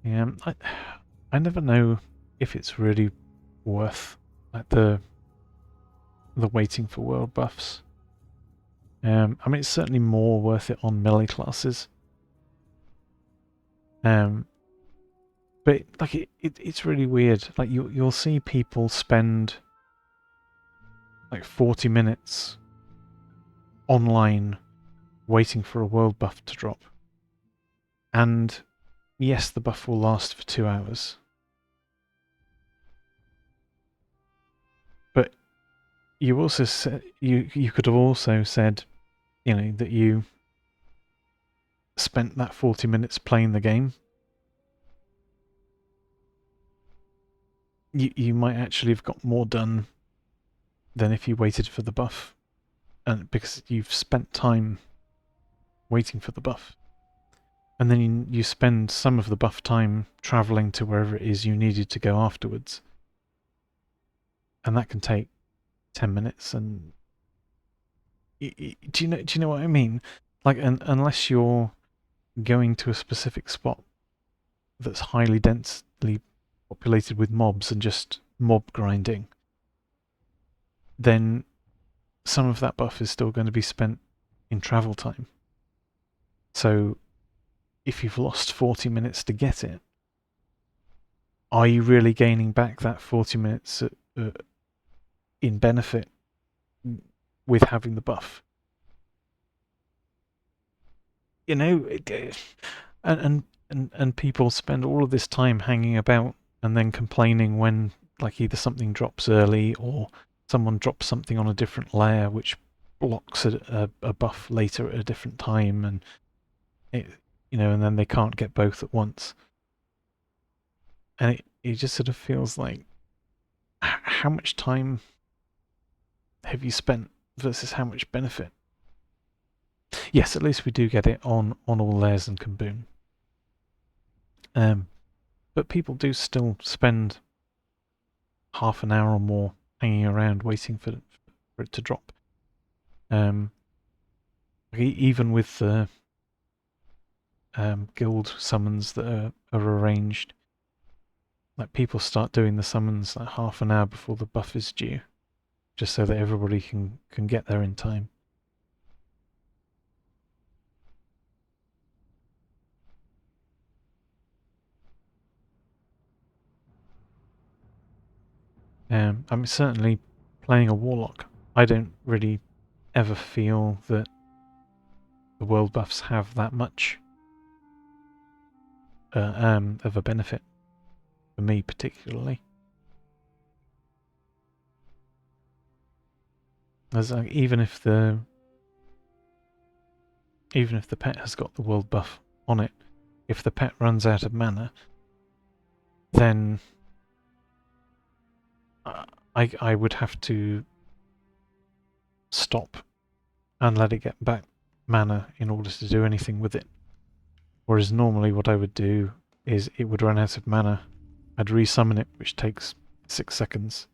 Yeah, I never know if it's really worth like the waiting for world buffs. I mean, it's certainly more worth it on melee classes. But like it's really weird. Like you'll see people spend like 40 minutes online waiting for a world buff to drop. And yes, the buff will last for 2 hours. But you also said you could have also said, you know, that you spent that 40 minutes playing the game. You might actually have got more done than if you waited for the buff, and because you've spent time waiting for the buff. And then you spend some of the buff time travelling to wherever it is you needed to go afterwards. And that can take 10 minutes. And do you know what I mean? Like, unless you're going to a specific spot that's highly densely populated with mobs and just mob grinding, then some of that buff is still going to be spent in travel time. So if you've lost 40 minutes to get it, are you really gaining back that 40 minutes in benefit with having the buff? You know, and people spend all of this time hanging about and then complaining when like either something drops early or someone drops something on a different layer which blocks a buff later at a different time, and it, you know, and then they can't get both at once. And it just sort of feels like, how much time have you spent versus how much benefit? Yes, at least we do get it on all layers and Kamboon. But people do still spend half an hour or more hanging around waiting for it to drop. Even with the guild summons that are arranged, like people start doing the summons like half an hour before the buff is due, just so that everybody can get there in time. I mean, certainly playing a Warlock, I don't really ever feel that the world buffs have that much of a benefit for me particularly. As like, even if the pet has got the world buff on it, if the pet runs out of mana, then I would have to stop and let it get back mana in order to do anything with it. Whereas normally what I would do is it would run out of mana, I'd resummon it, which takes 6 seconds,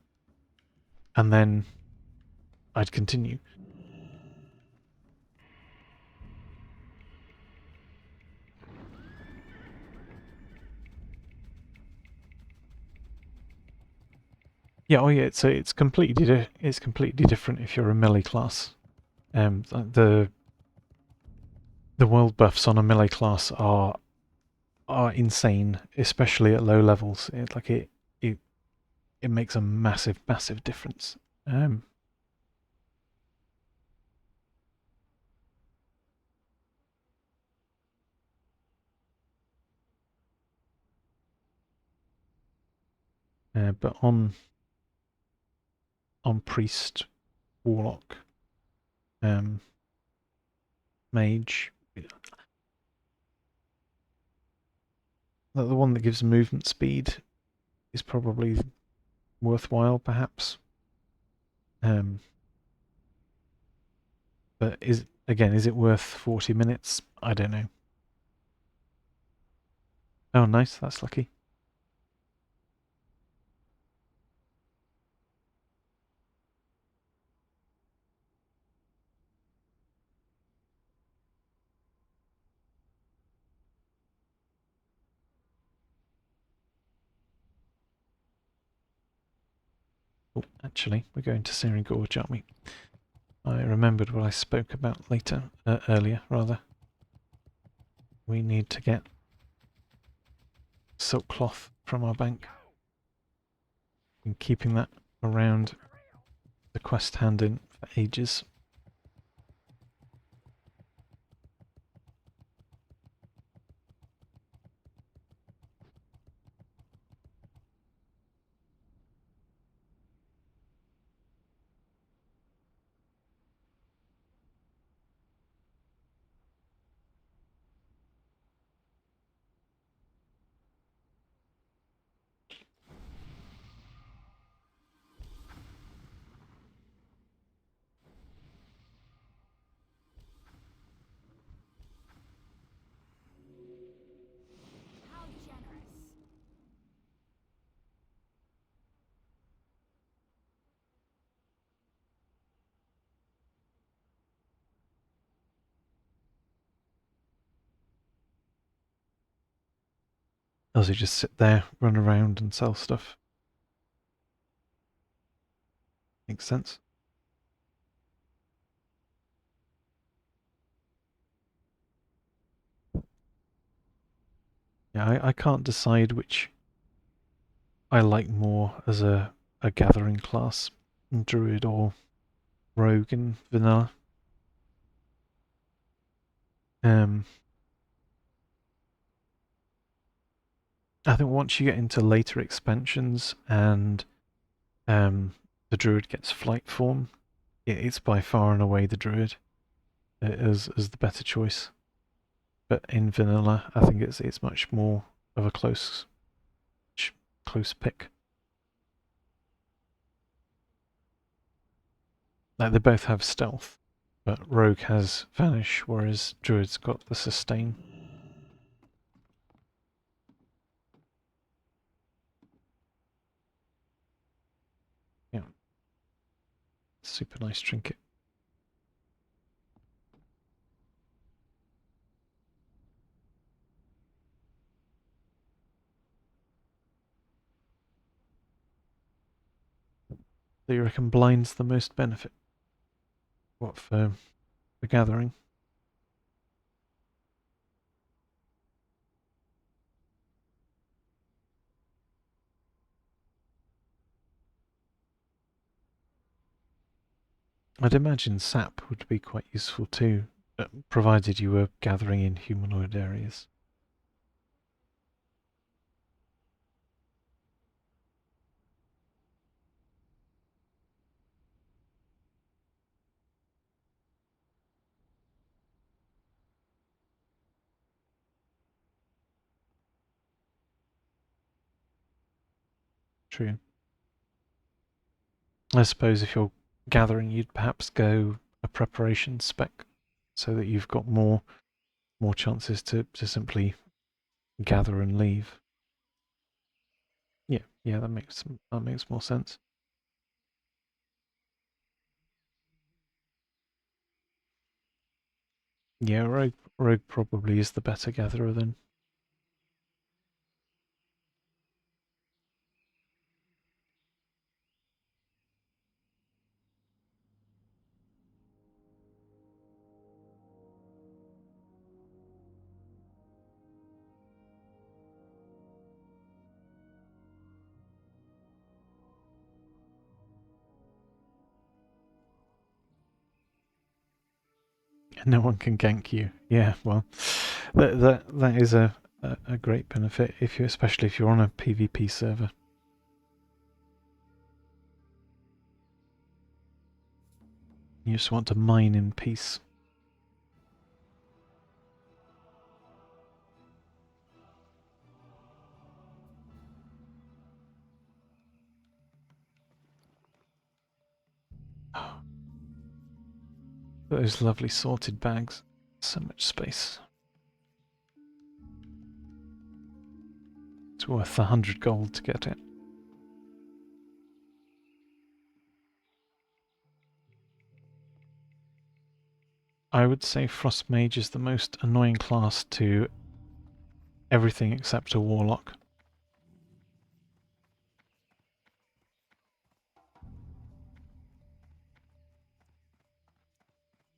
and then I'd continue. Yeah, oh yeah, so it's completely different if you're a melee class. The world buffs on a melee class are insane, especially at low levels. It makes a massive difference. But on priest, warlock, mage, the one that gives movement speed is probably worthwhile, perhaps. But is it worth 40 minutes? I don't know. Oh, nice, that's lucky. Oh, actually, we're going to Searing Gorge, aren't we? I remembered what I spoke about earlier, rather. We need to get silk cloth from our bank. Been keeping that around the quest hand in for ages. How generous. Does he just sit there, run around and sell stuff? Makes sense. Yeah, I can't decide which I like more as a gathering class, druid or rogue in vanilla. I think once you get into later expansions and the druid gets flight form, it's by far and away the druid as the better choice. But in vanilla, I think it's much more of a close pick. Like they both have stealth, but rogue has vanish, whereas druid's got the sustain. Yeah, super nice trinket. that you reckon blind's the most benefit? What for the gathering? I'd imagine sap would be quite useful too, provided you were gathering in humanoid areas. True. I suppose if you're gathering, you'd perhaps go a preparation spec, so that you've got more chances to simply gather and leave. Yeah, that makes more sense. Yeah, rogue probably is the better gatherer then. No one can gank you. Yeah, well, that is a great benefit if you, especially if you're on a PvP server. You just want to mine in peace. Oh, those lovely sorted bags. So much space. It's worth 100 gold to get it. I would say Frost Mage is the most annoying class to everything except a Warlock.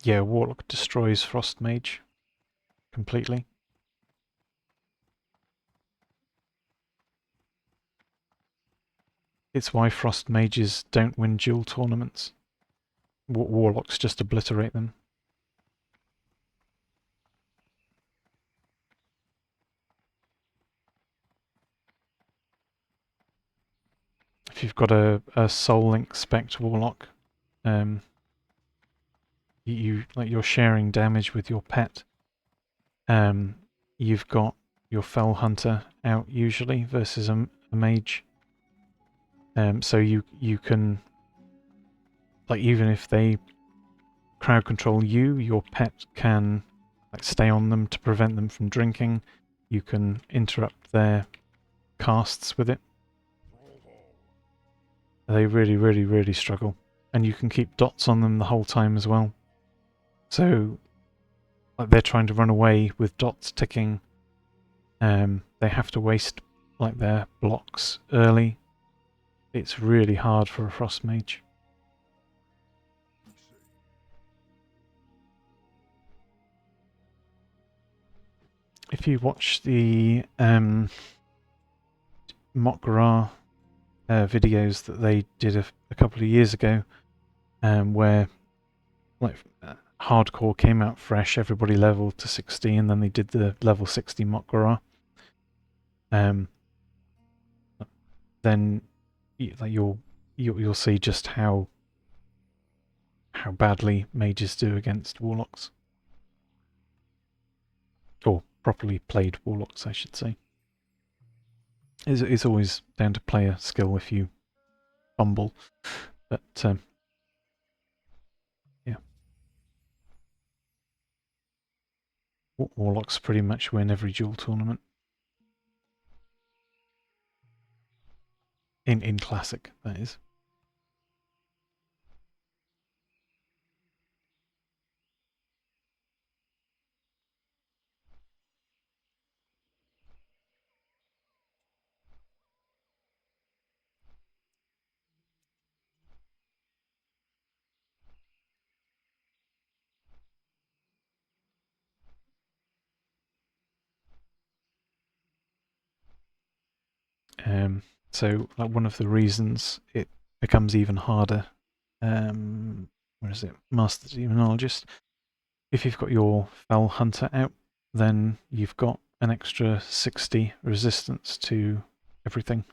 Yeah, Warlock destroys Frost Mage completely. It's why Frost Mages don't win duel tournaments. Warlocks just obliterate them. If you've got a Soul Link Spect Warlock, you're sharing damage with your pet. You've got your Fell Hunter out usually versus a mage. So you can, like, even if they crowd control you, your pet can like stay on them to prevent them from drinking. You can interrupt their casts with it. They really, really, really struggle. And you can keep dots on them the whole time as well. So, like, they're trying to run away with dots ticking. They have to waste like their blocks early. It's really hard for a Frost Mage. If you watch the Mokra videos that they did a couple of years ago, where like hardcore came out fresh, everybody leveled to 60, and then they did the level 60 Mokra. Then you'll see just how badly mages do against warlocks, or properly played warlocks, I should say. It's always down to player skill if you fumble, but yeah, warlocks pretty much win every duel tournament in classic. That is. So like one of the reasons it becomes even harder, where is it? Master Demonologist. If you've got your Fell Hunter out, then you've got an extra 60 resistance to everything,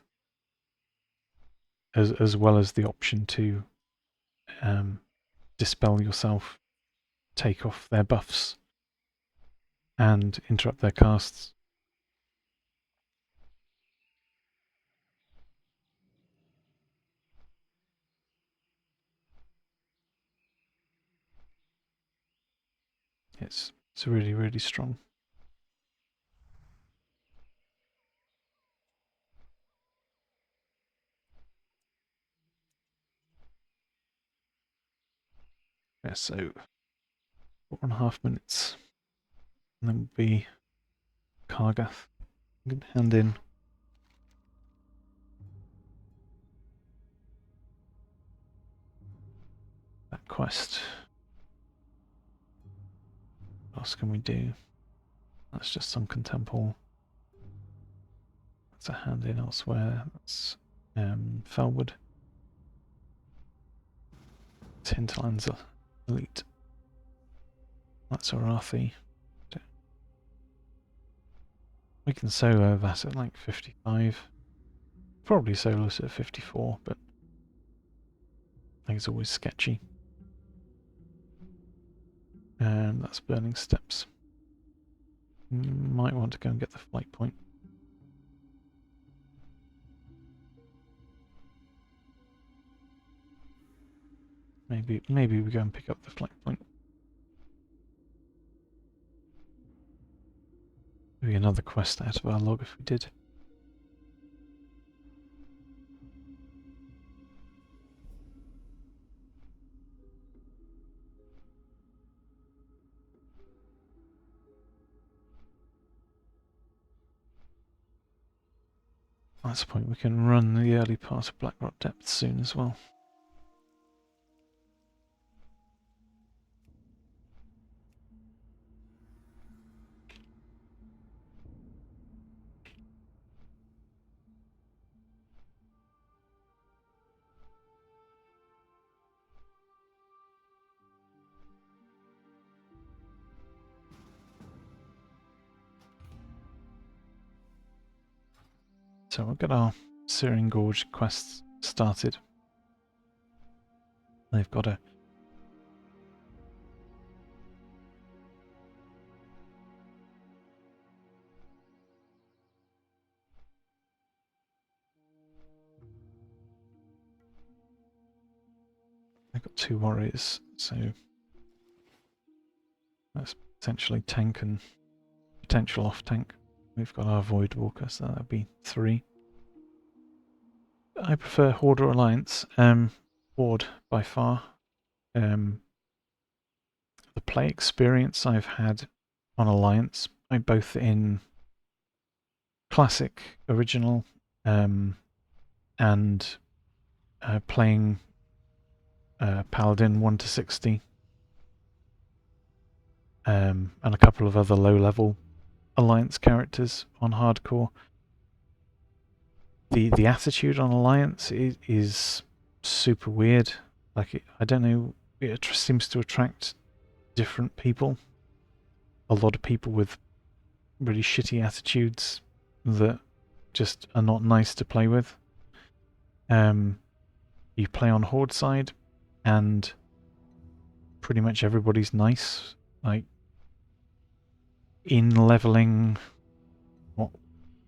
as well as the option to dispel yourself, take off their buffs, and interrupt their casts. It's really, really strong. Yeah, so 4.5 minutes, and then we'll be Kargath. I'm gonna hand in that quest. What else can we do? That's just Sunken Temple. That's a hand in elsewhere. That's Felwood. Hinterlands Elite. That's Arathi. We can solo that at like 55. Probably solo it at 54, but I think it's always sketchy. And that's Burning Steps. Might want to go and get the flight point. Maybe we go and pick up the flight point. Maybe another quest out of our log if we did. That's the point. We can run the early part of Blackrock Depths soon as well. So we'll get our Searing Gorge quests started. They've got a They've got 2 warriors, so that's potentially tank and potential off tank. We've got our Void Walker, so that'd be 3. I prefer Horde or Alliance. Horde by far. The play experience I've had on Alliance, both in Classic, Original, and playing Paladin 1 to 60, and a couple of other low-level Alliance characters on Hardcore. The attitude on Alliance is super weird. Like, I don't know, it seems to attract different people. A lot of people with really shitty attitudes that just are not nice to play with. You play on Horde side, and pretty much everybody's nice. Like, in leveling,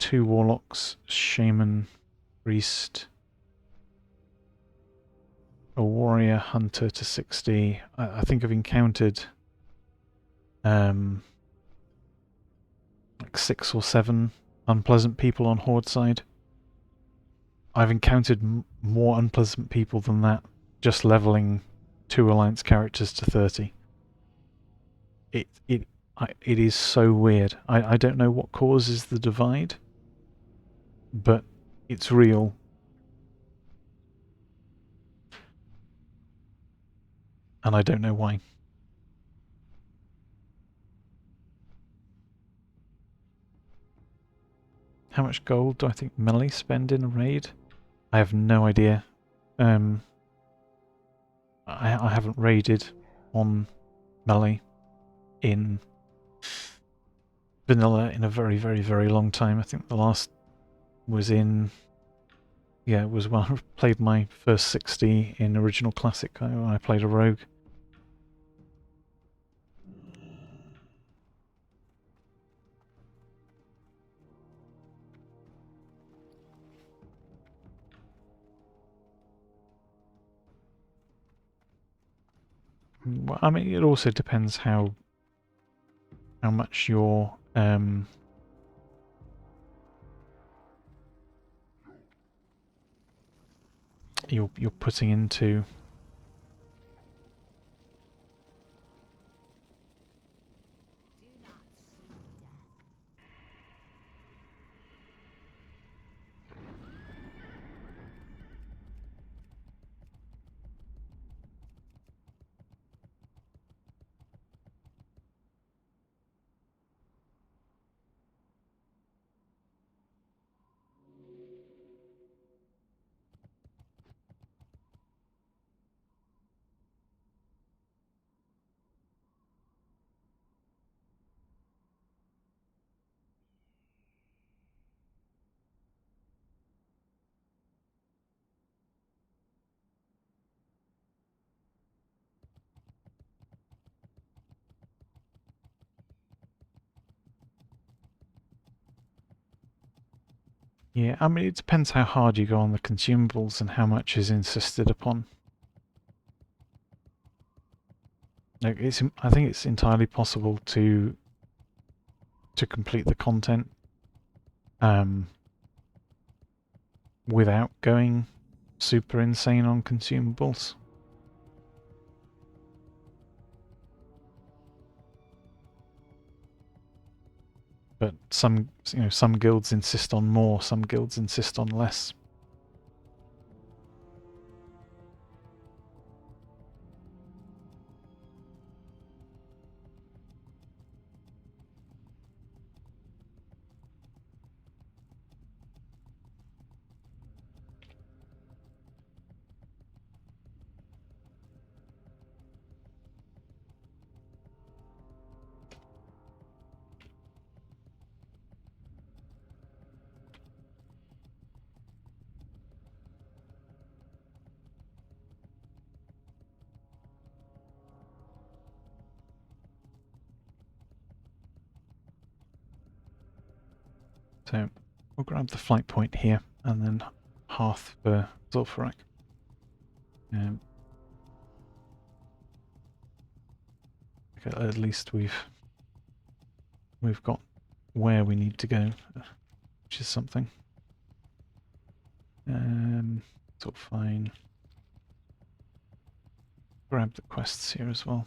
2 Warlocks, Shaman, Priest, a Warrior, Hunter to 60. I think I've encountered like 6 or 7 unpleasant people on Horde side. I've encountered more unpleasant people than that just leveling 2 Alliance characters to 30. It is so weird. I don't know what causes the divide, but it's real. And I don't know why. How much gold do I think melee spend in a raid? I have no idea. I haven't raided on melee in vanilla in a very, very, very long time. I think the last was in... Yeah, it was when I played my first 60 in original classic when I played a rogue. Well, I mean, it also depends how much you're putting into. Yeah, I mean, it depends how hard you go on the consumables and how much is insisted upon. Like, I think it's entirely possible to complete the content without going super insane on consumables. But some guilds insist on more, some guilds insist on less. So we'll grab the flight point here and then Hearth for Zul'Farrak. Okay, at least we've got where we need to go, which is something. It's all fine. Grab the quests here as well.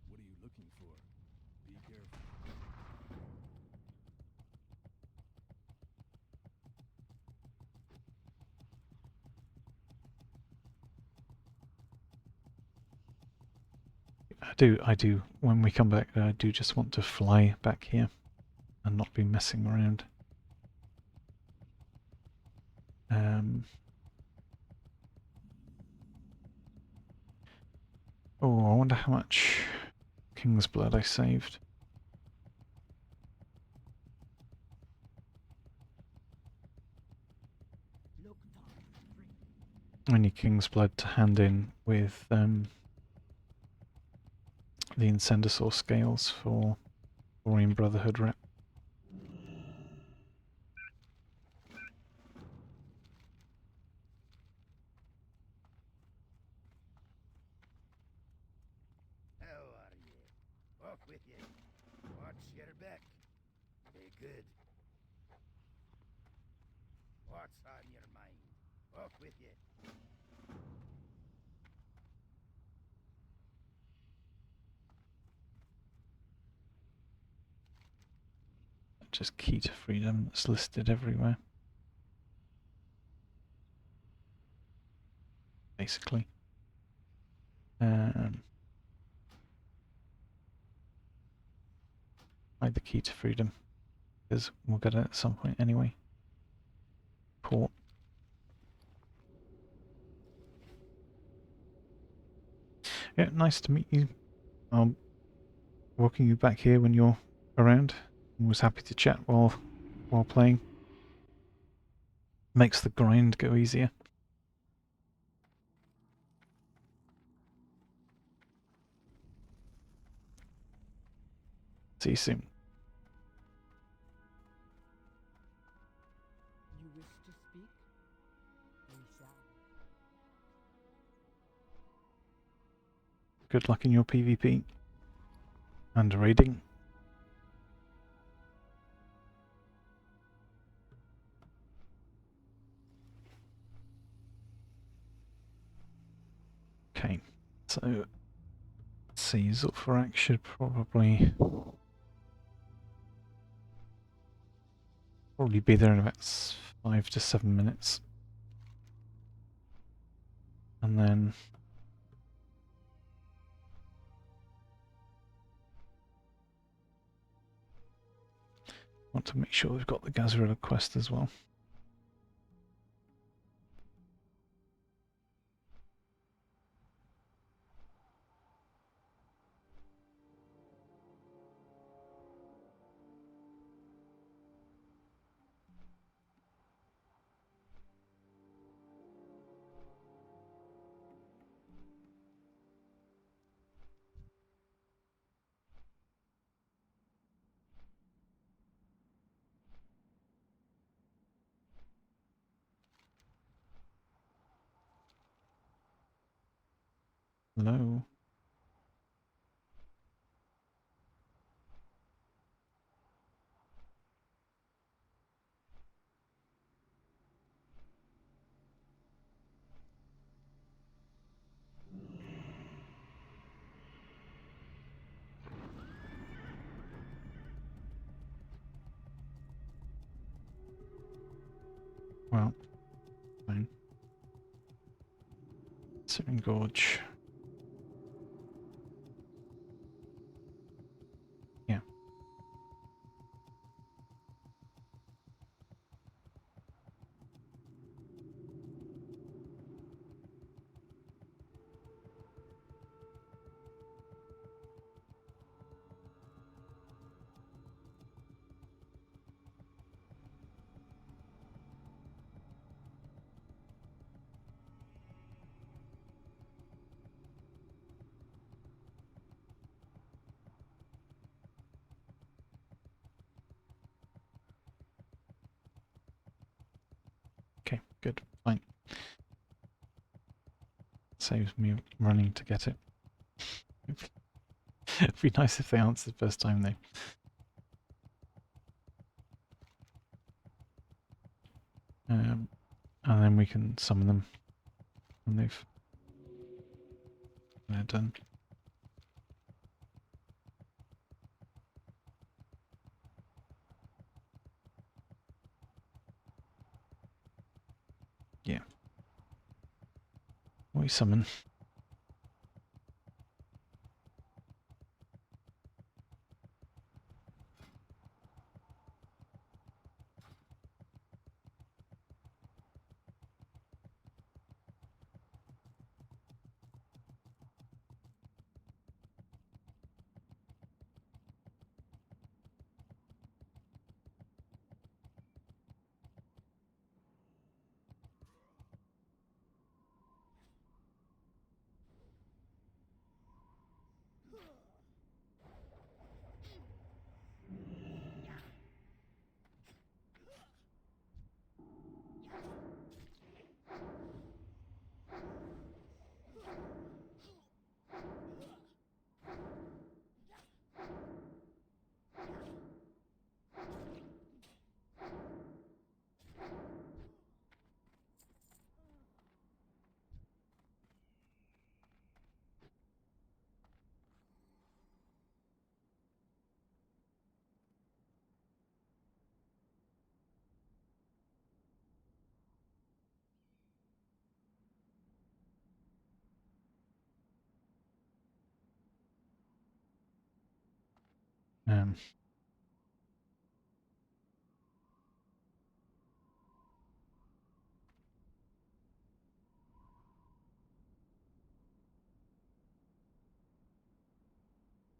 What are you looking for? Be careful. I do. When we come back, I do just want to fly back here and not be messing around. Oh, I wonder how much King's Blood I saved. I need King's Blood to hand in with the Incendisaur scales for Taurian Brotherhood rep. How are you? Off with you. Watch your back. Be good. What's on your mind? Off with you. Just key to freedom that's listed everywhere. Basically. Hide the key to freedom, because we'll get it at some point anyway. Port. Yeah, nice to meet you. I'll welcome you back here when you're around. I was happy to chat while playing. Makes the grind go easier. See you soon. You wish to speak? We shall. Good luck in your PvP and raiding. Okay, so let's see, Zul'Farrak should probably be there in about 5 to 7 minutes. And then want to make sure we've got the Gazrilla quest as well. Hello. Well, fine. Sipping Gorge. Yeah. Okay, good, fine. Saves me running to get it. It'd be nice if they answered first time though. And then we can summon them when they're done. Yeah. We summon. Um,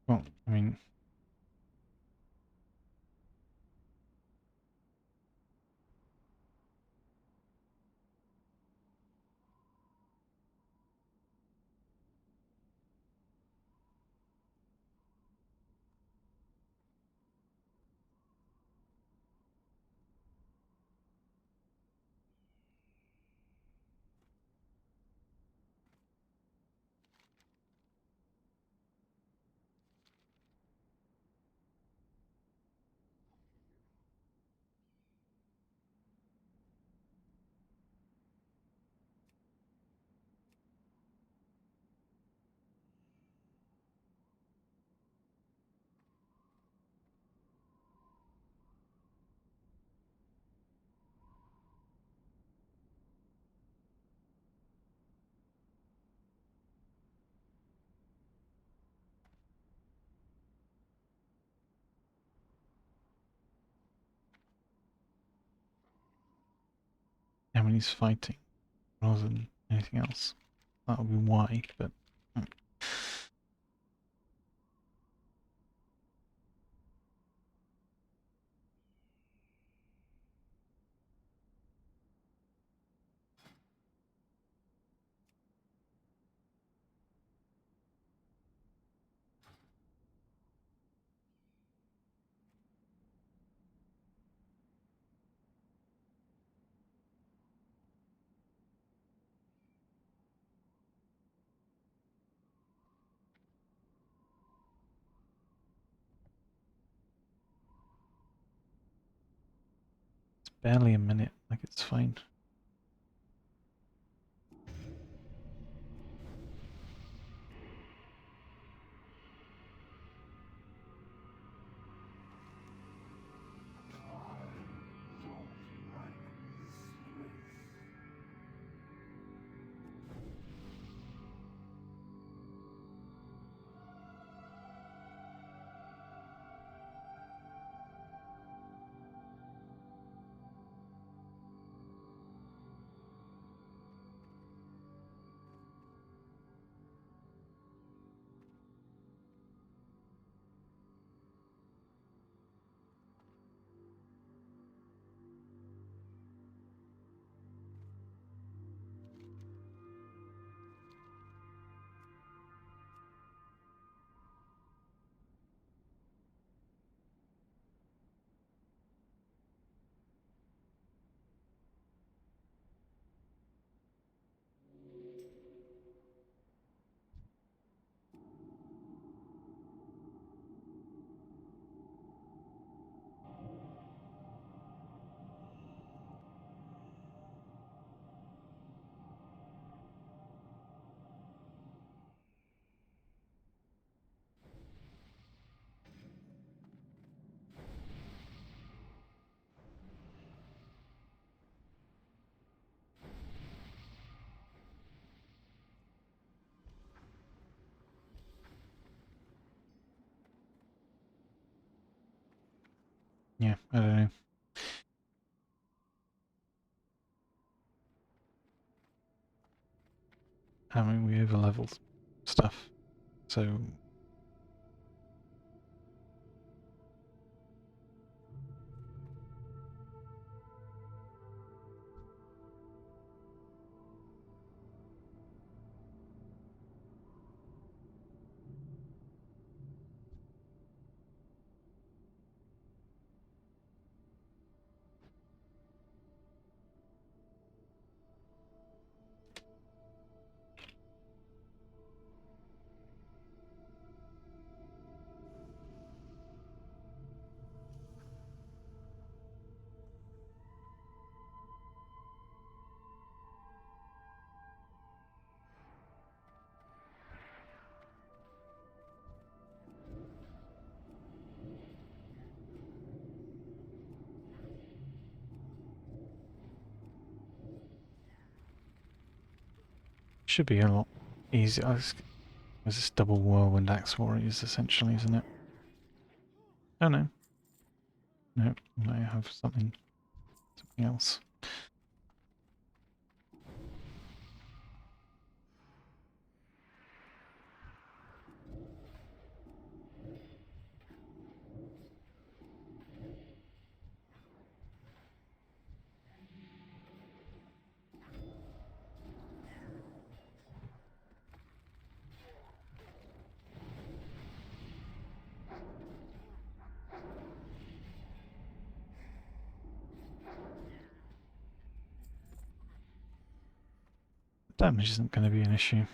well, I mean, yeah, when he's fighting rather than anything else. That would be why, but... Barely a minute, like it's fine. Yeah, I don't know. I mean, we over-leveled stuff, so... Should be a lot easier. It's this double whirlwind axe warriors, essentially, isn't it? Oh no. No, I have something else. Damage isn't going to be an issue.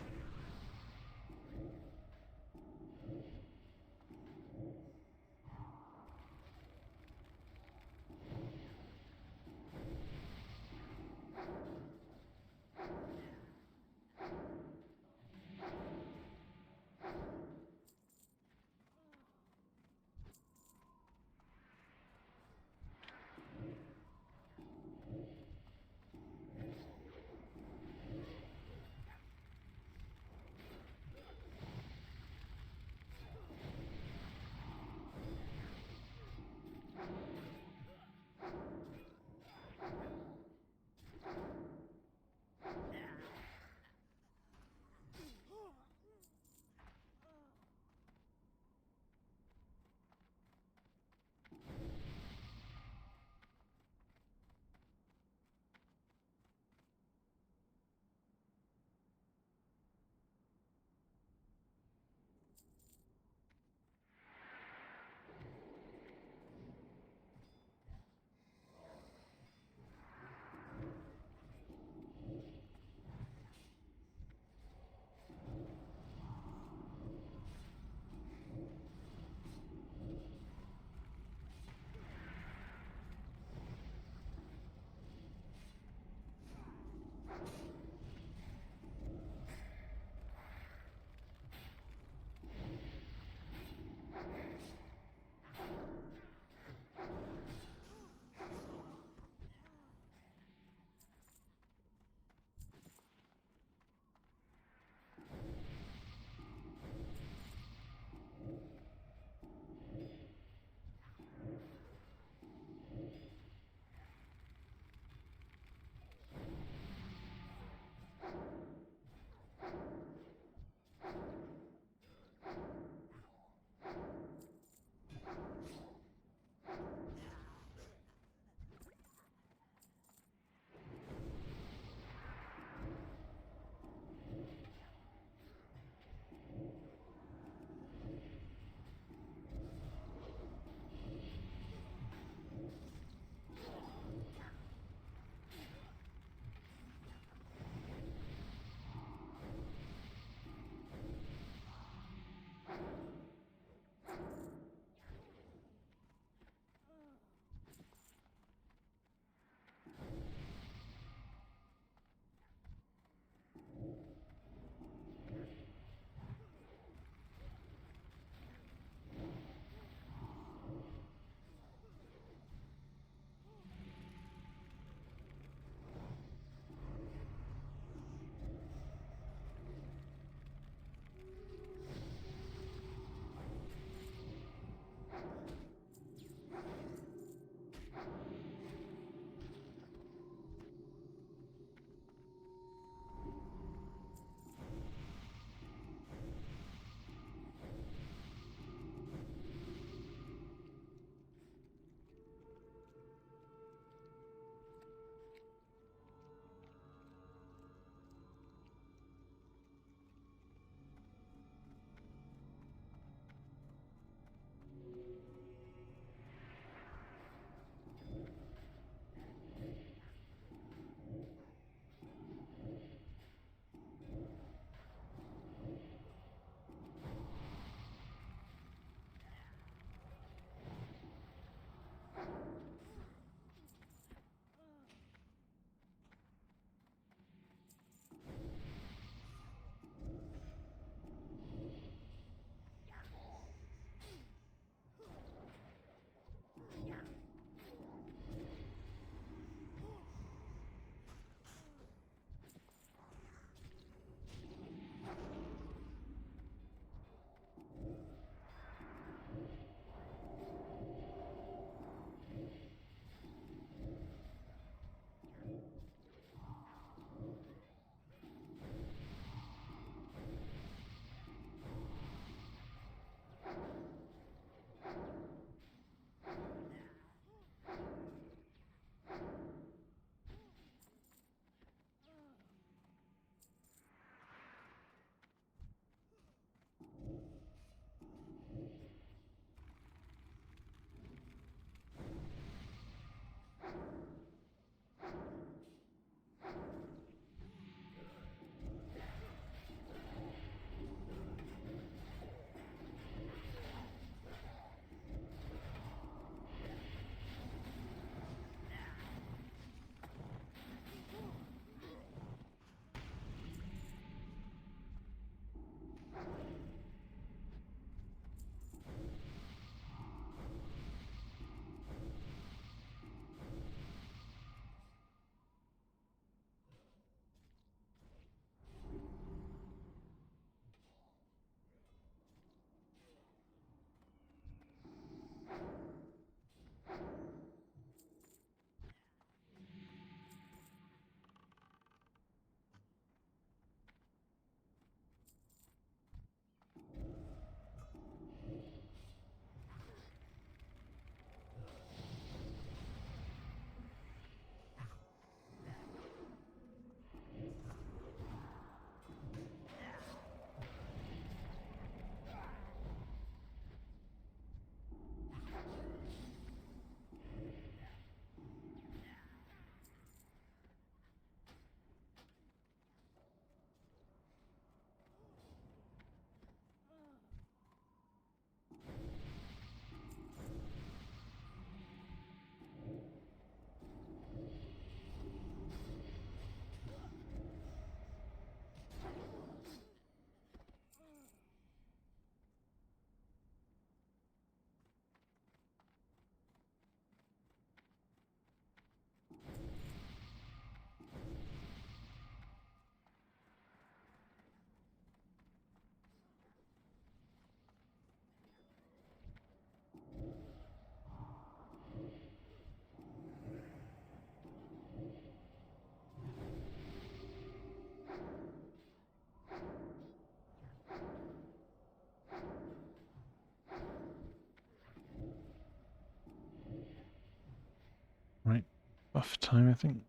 buff time, I think.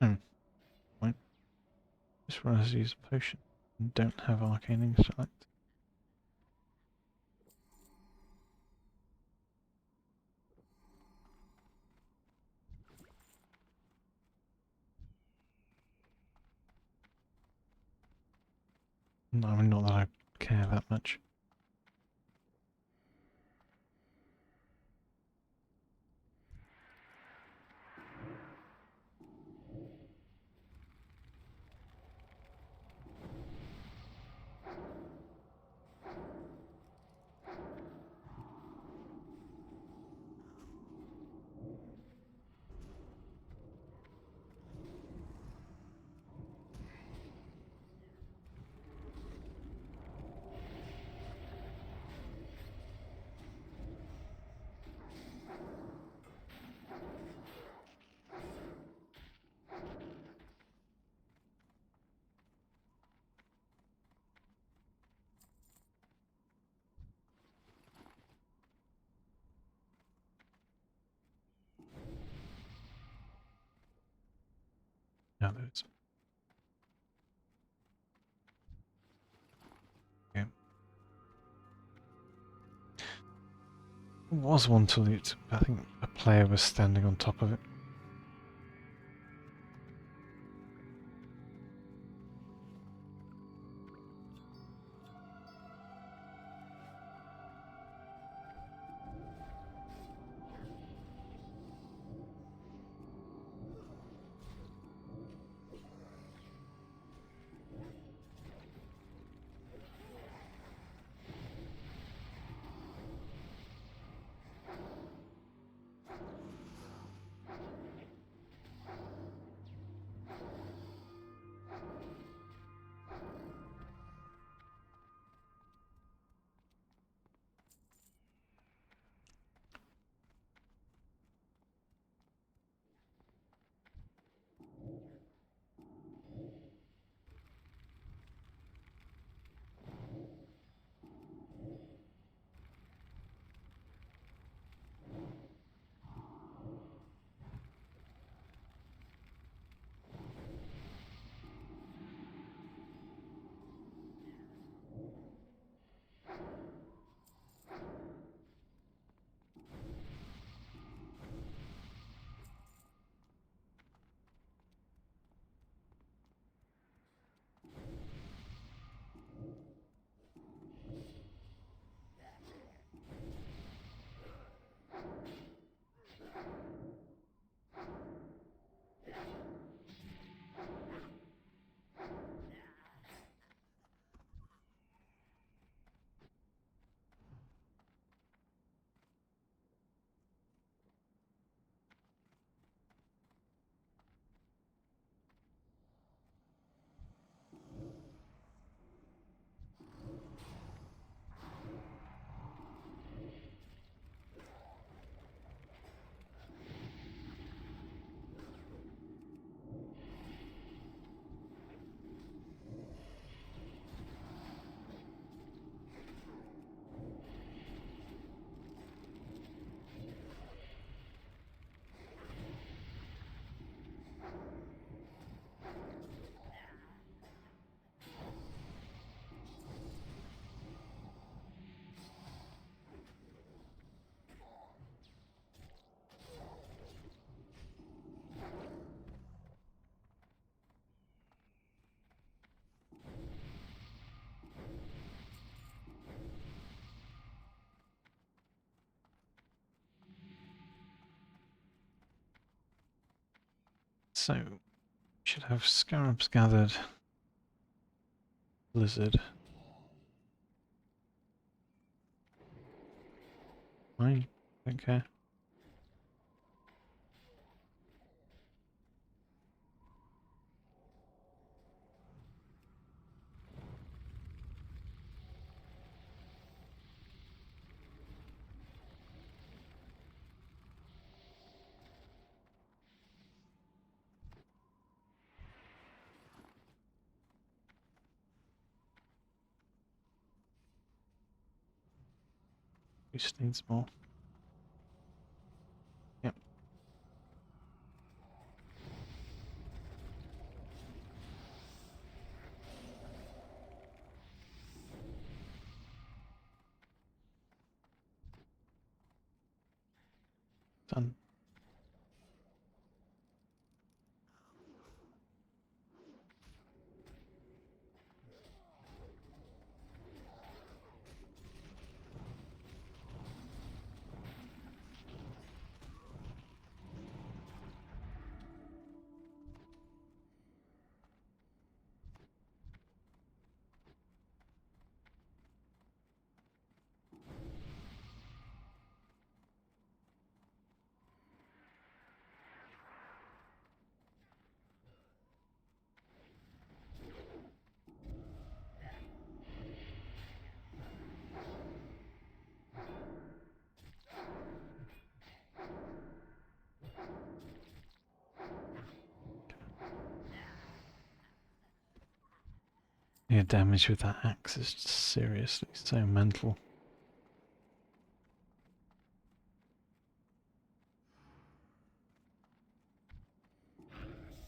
Oh, wait. Just realized I use a potion and don't have arcane select. No, not that I care that much. Now loads. Okay. There was one to loot, but I think a player was standing on top of it. So, should have scarabs gathered. Blizzard. I don't care. Just needs more. Yep. Done. Yeah, damage with that axe is seriously so mental.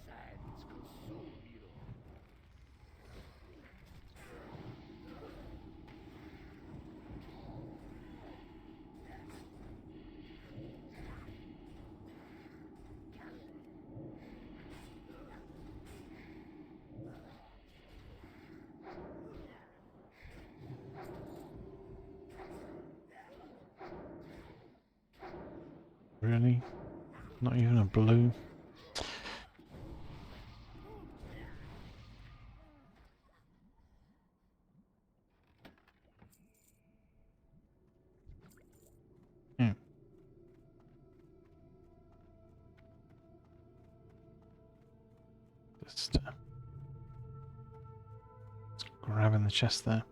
Silence consume you. Really? Not even a blue? Yeah. Just grabbing the chest there.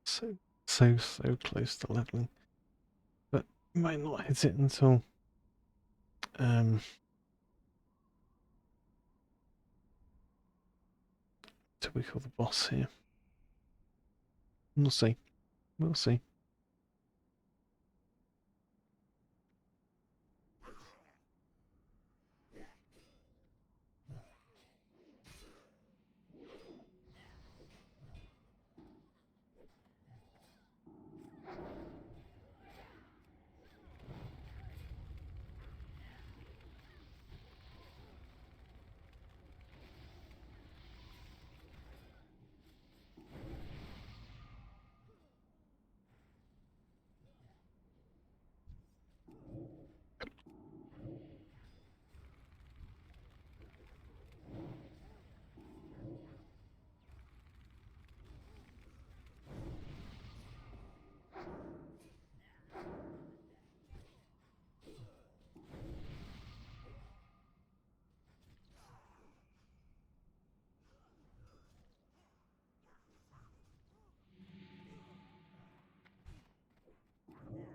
So close to leveling. But you might not hit it until till we kill the boss here. We'll see. We'll see.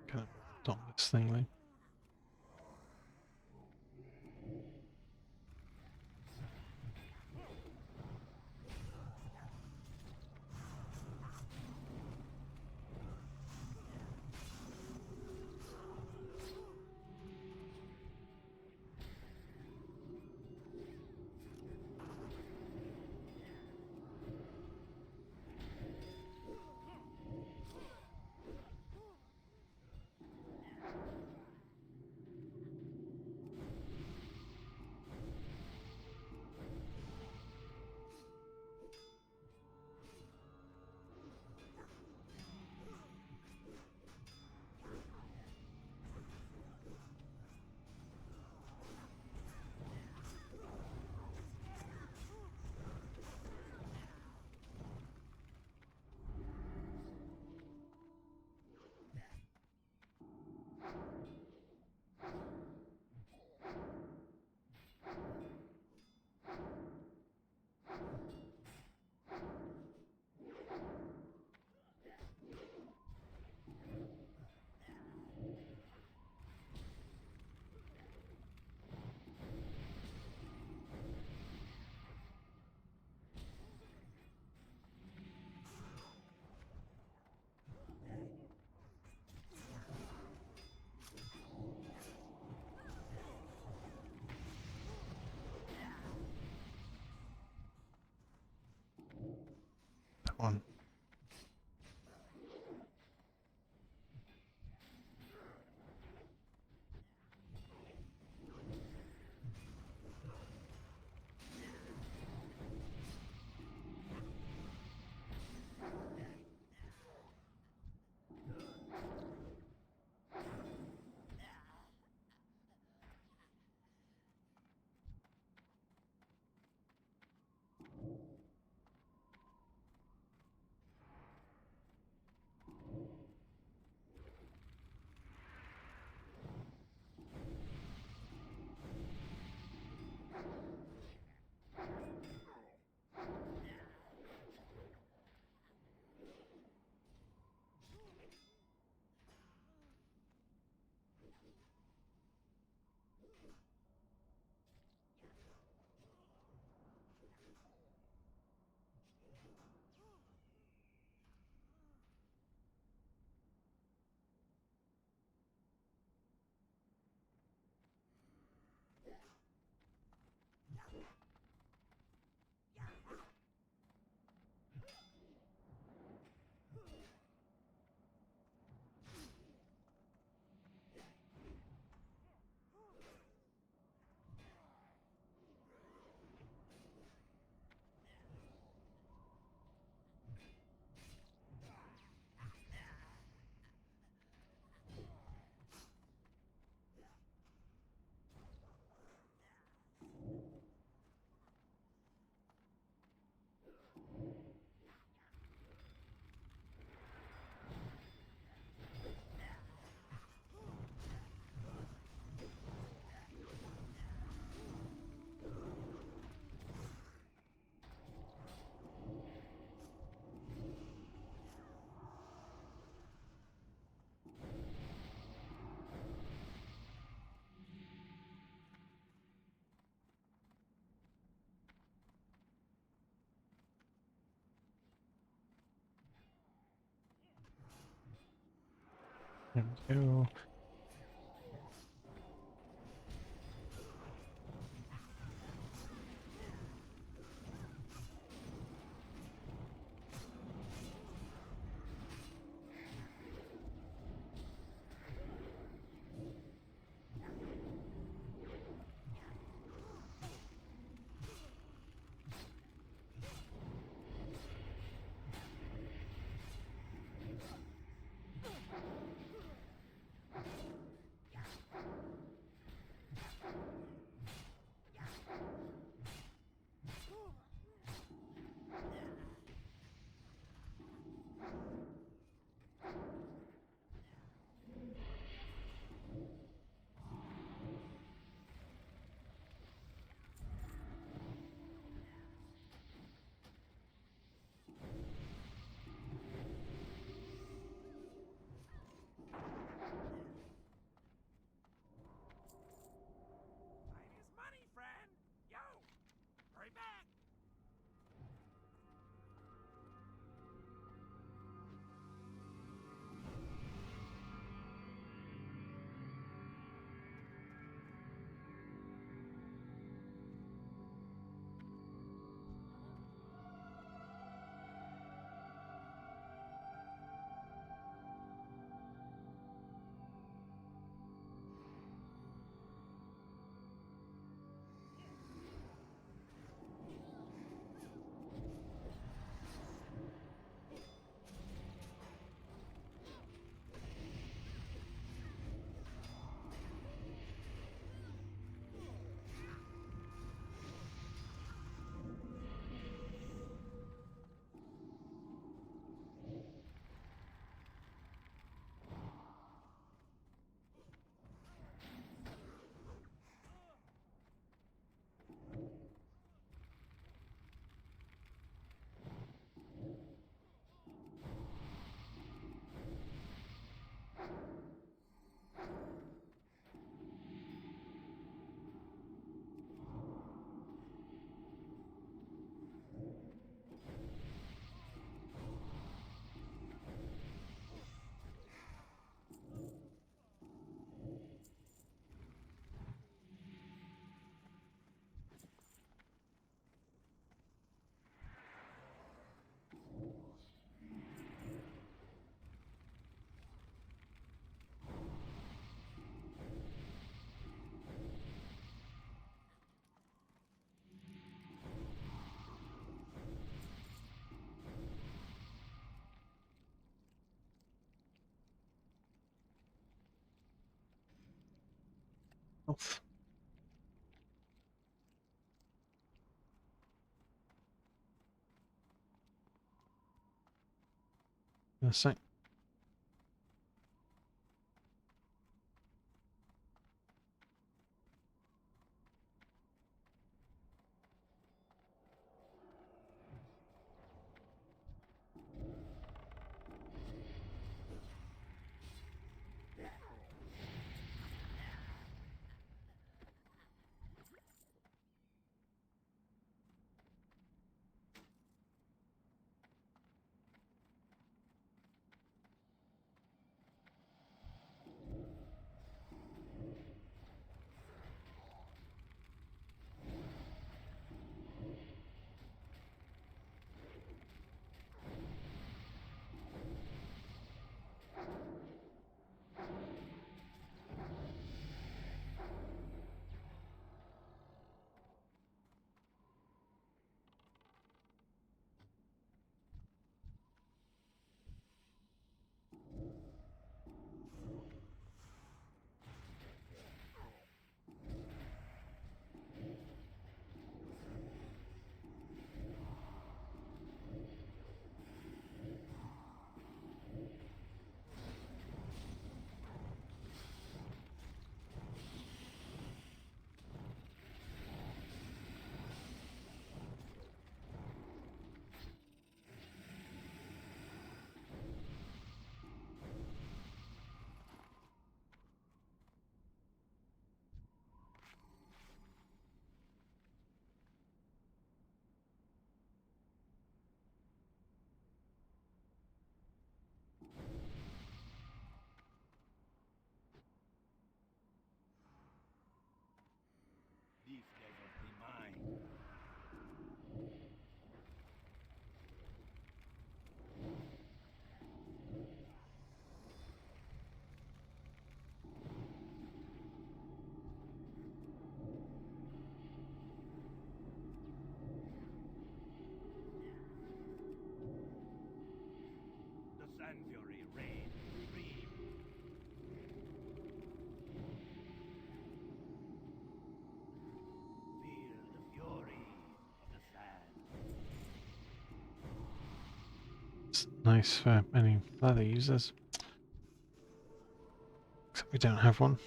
Kind of stop this thing though. There we go. Time is money, friend. Yo, hurry back. Off. In a sec. nice for any leather users. Except we don't have one.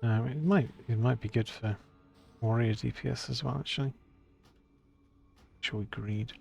It might be good for warrior DPS as well, actually. Shall we greed?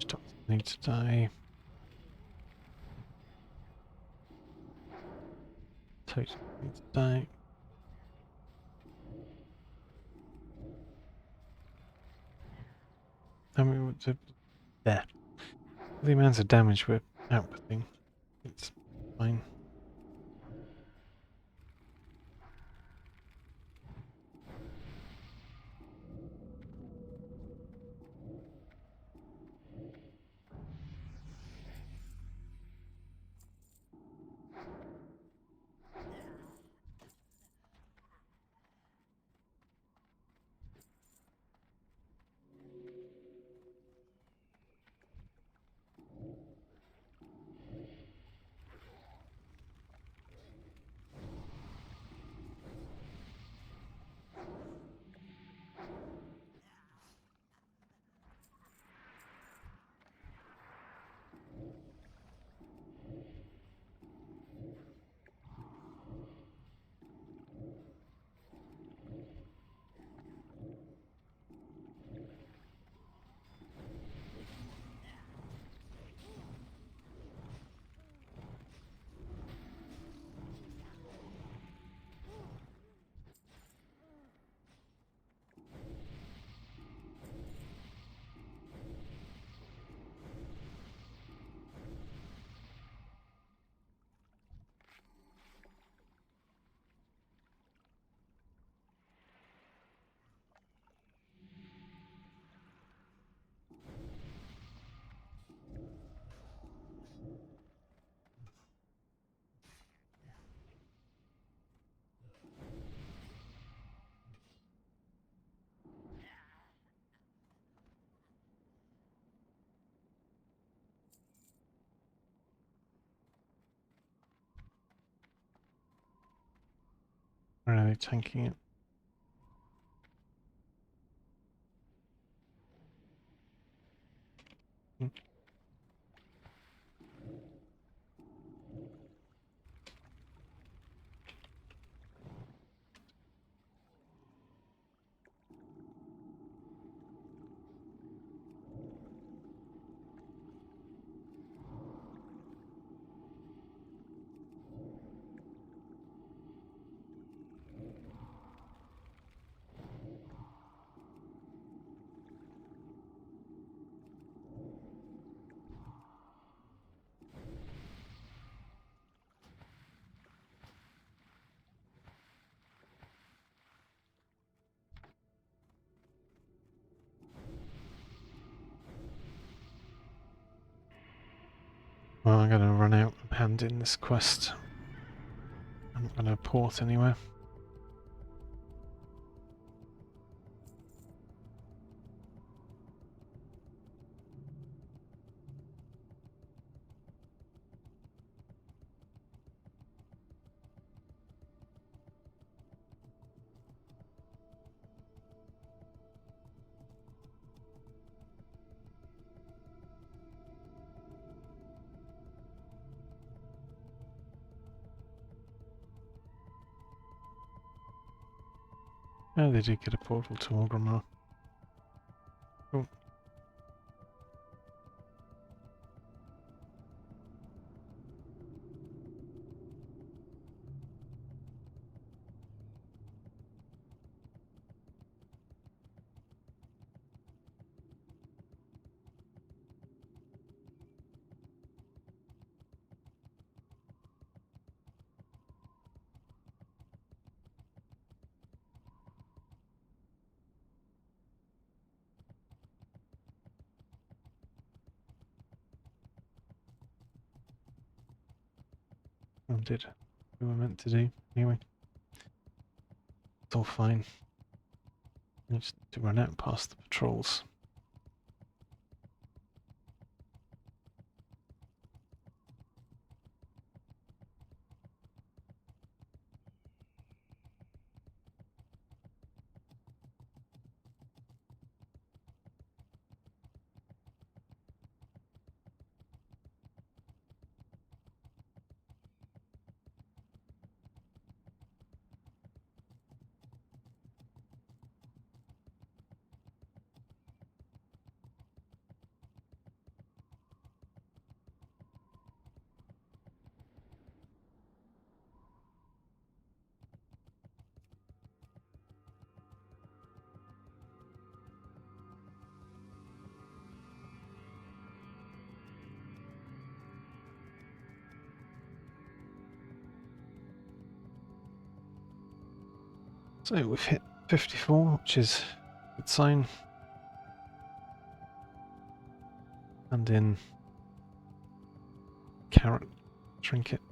Stop. Need to die. Totally need to die. I mean, there. The amount of damage we're outputting, it's fine. Where are they tanking it? Well, I'm gonna run out and hand in this quest. I'm not gonna port anywhere. Oh, they did get a portal to Orgrimmar. Cool. I did we were meant to do. Anyway, it's all fine. I just need to run out past the patrols. So we've hit 54, which is a good sign. And in carrot trinket.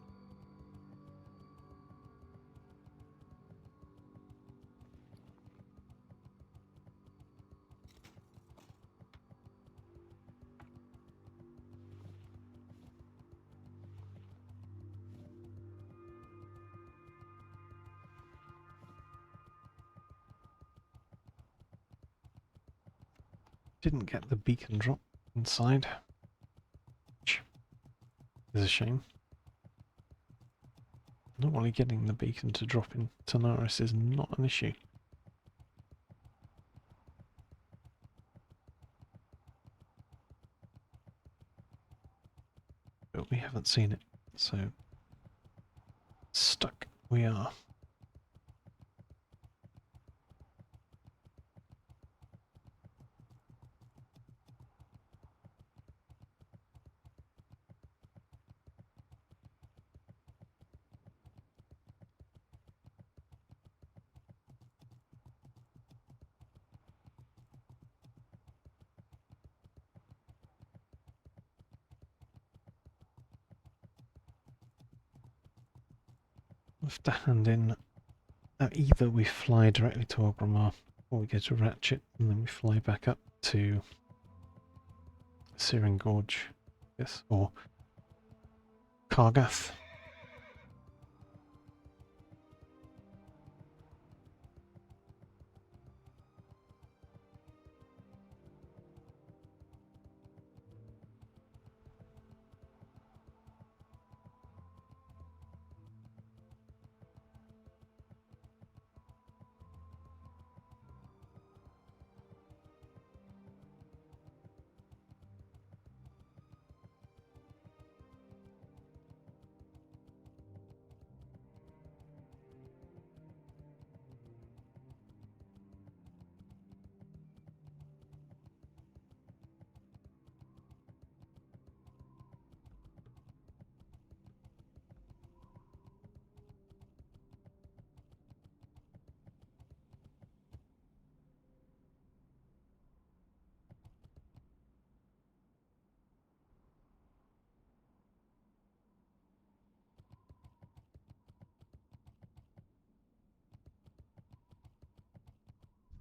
Didn't get the beacon drop inside, which is a shame. Normally getting the beacon to drop in Tanaris is not an issue. But we haven't seen it, so stuck we are. We have to hand in. Either we fly directly to Orgrimmar, or we go to Ratchet and then we fly back up to Searing Gorge, yes, or Kargath.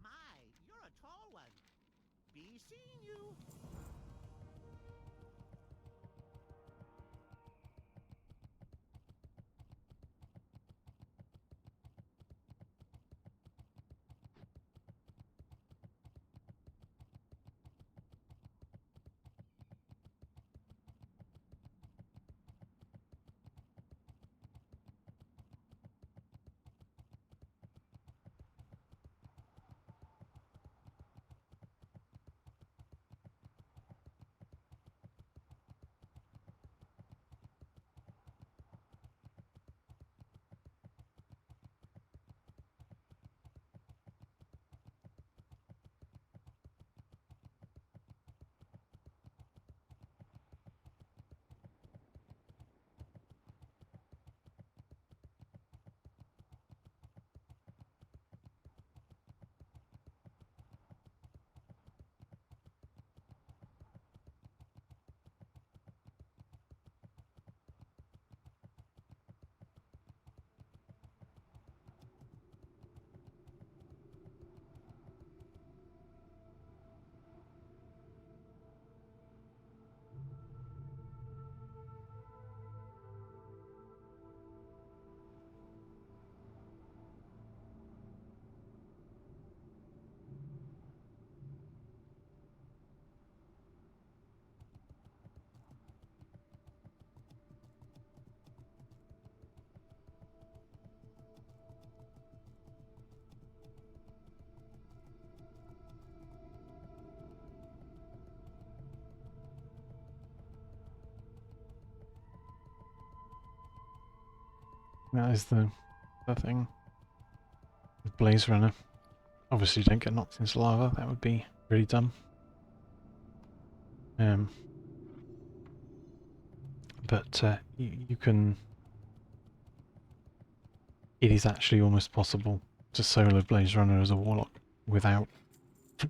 My, you're a tall one. Be seeing you. That is the thing. With Blaze Runner. Obviously you don't get knocked into lava, that would be really dumb. But you can... It is actually almost possible to solo Blaze Runner as a Warlock without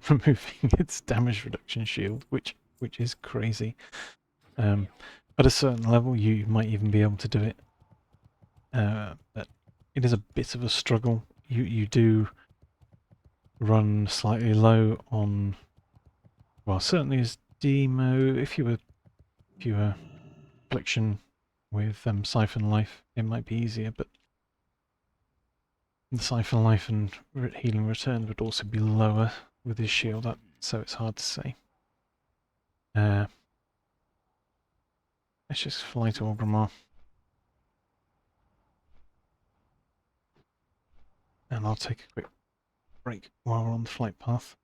removing its damage reduction shield, which is crazy. At a certain level you might even be able to do it. But it is a bit of a struggle. You do run slightly low on, well, certainly as demo, if you were affliction with Siphon Life, it might be easier, but the Siphon Life and healing return would also be lower with his shield up, so it's hard to say. Let's just fly to Orgrimmar. And I'll take a quick break while we're on the flight path.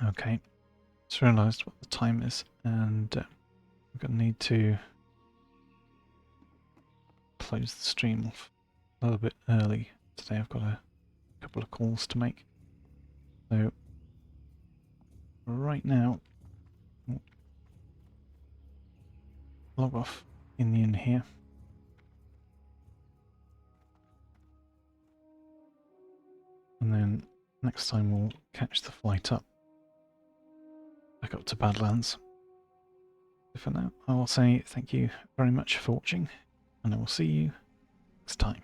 Okay, just realised what the time is, and I'm going to need to close the stream off a little bit early today. I've got a couple of calls to make. So right now, I'll log off in the inn here. And then next time we'll catch the flight up, back up to Badlands. So for now, I will say thank you very much for watching, and I will see you next time.